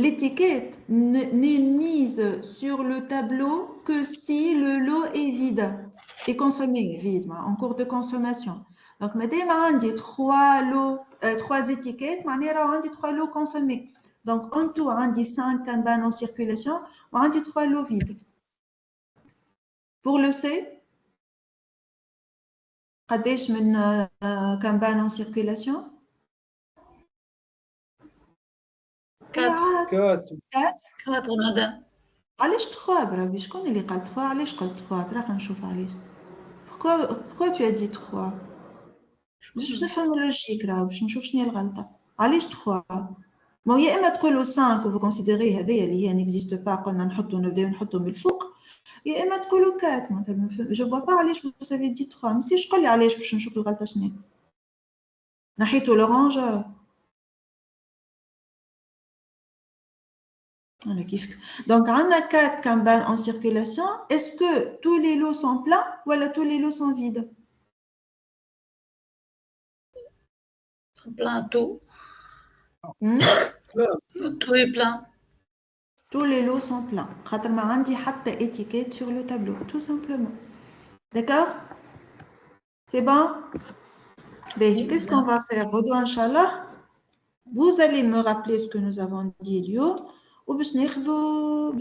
L'étiquette n'est mise sur le tableau que si le lot est vide et consommé vide, en cours de consommation. Donc, madame, on dit 3 étiquettes, on dit 3 lots consommés. Donc, en tout, on dit 5 kanban en circulation, on dit 3 lots vides. Pour le C, قداش من kanban en circulation? 4 مدام علاش 3 برافي شكون اللي قال 3 علاش قلت 3 ترى نشوف علاش pourquoi tu as dit 3 باش نفهم اللوجيك راه باش نشوف شنو هي الغلطه علاش 3 ما يا اما تقولوا 5 وفو كونسيديري هذايا اللي هي نيكزيست با قلنا نبداو نحطوا من الفوق يا اما تقولوا 4 معناتها جو فوا با علاش vous avez dit 3 ما سيش قول لي علاش باش نشوف الغلطه شنو نحيتوا l'orange voilà كيف donc عندنا 4 Kanban en circulation est-ce que tous les lots sont pleins ou tous les lots sont vides Plein tout. Tout est plein. Tous les lots sont pleins. خاطر ما عندي حتى étiquette sur le tableau, tout simplement. D'accord? C'est bon? Ben, qu'est-ce qu'on va faire? Redou, Inch'Allah. Vous allez me rappeler ce que nous avons dit اليوم. وباش ناخذوا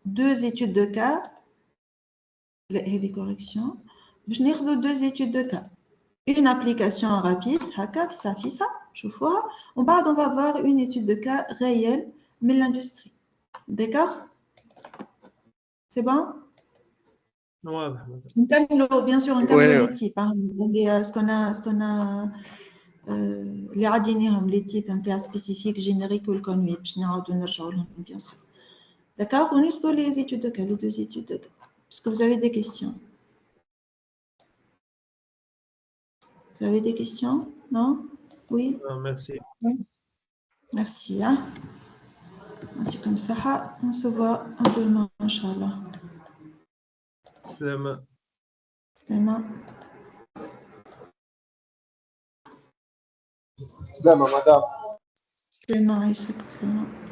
deux études de cas. لا هذه correction. باش ناخذوا deux études de cas. Une application rapide, هكا في ça, شوفوها. وبعد on va voir une étude de cas réelle من l'industrie. D'accord? C'est bon? Bien sûr, on les types. Hein. Ce qu'on a les types spécifiques, génériques ou le connu. Bien sûr. D'accord? On y retrouve les études de cas, les deux études de cas. Est-ce que vous avez des questions? Vous avez des questions? Non? Oui? Merci. Merci. Hein? C'est comme ça. On se voit demain, Inch'Allah. Salam. Salam. سلامة مدام. سلام عايشك. سلام.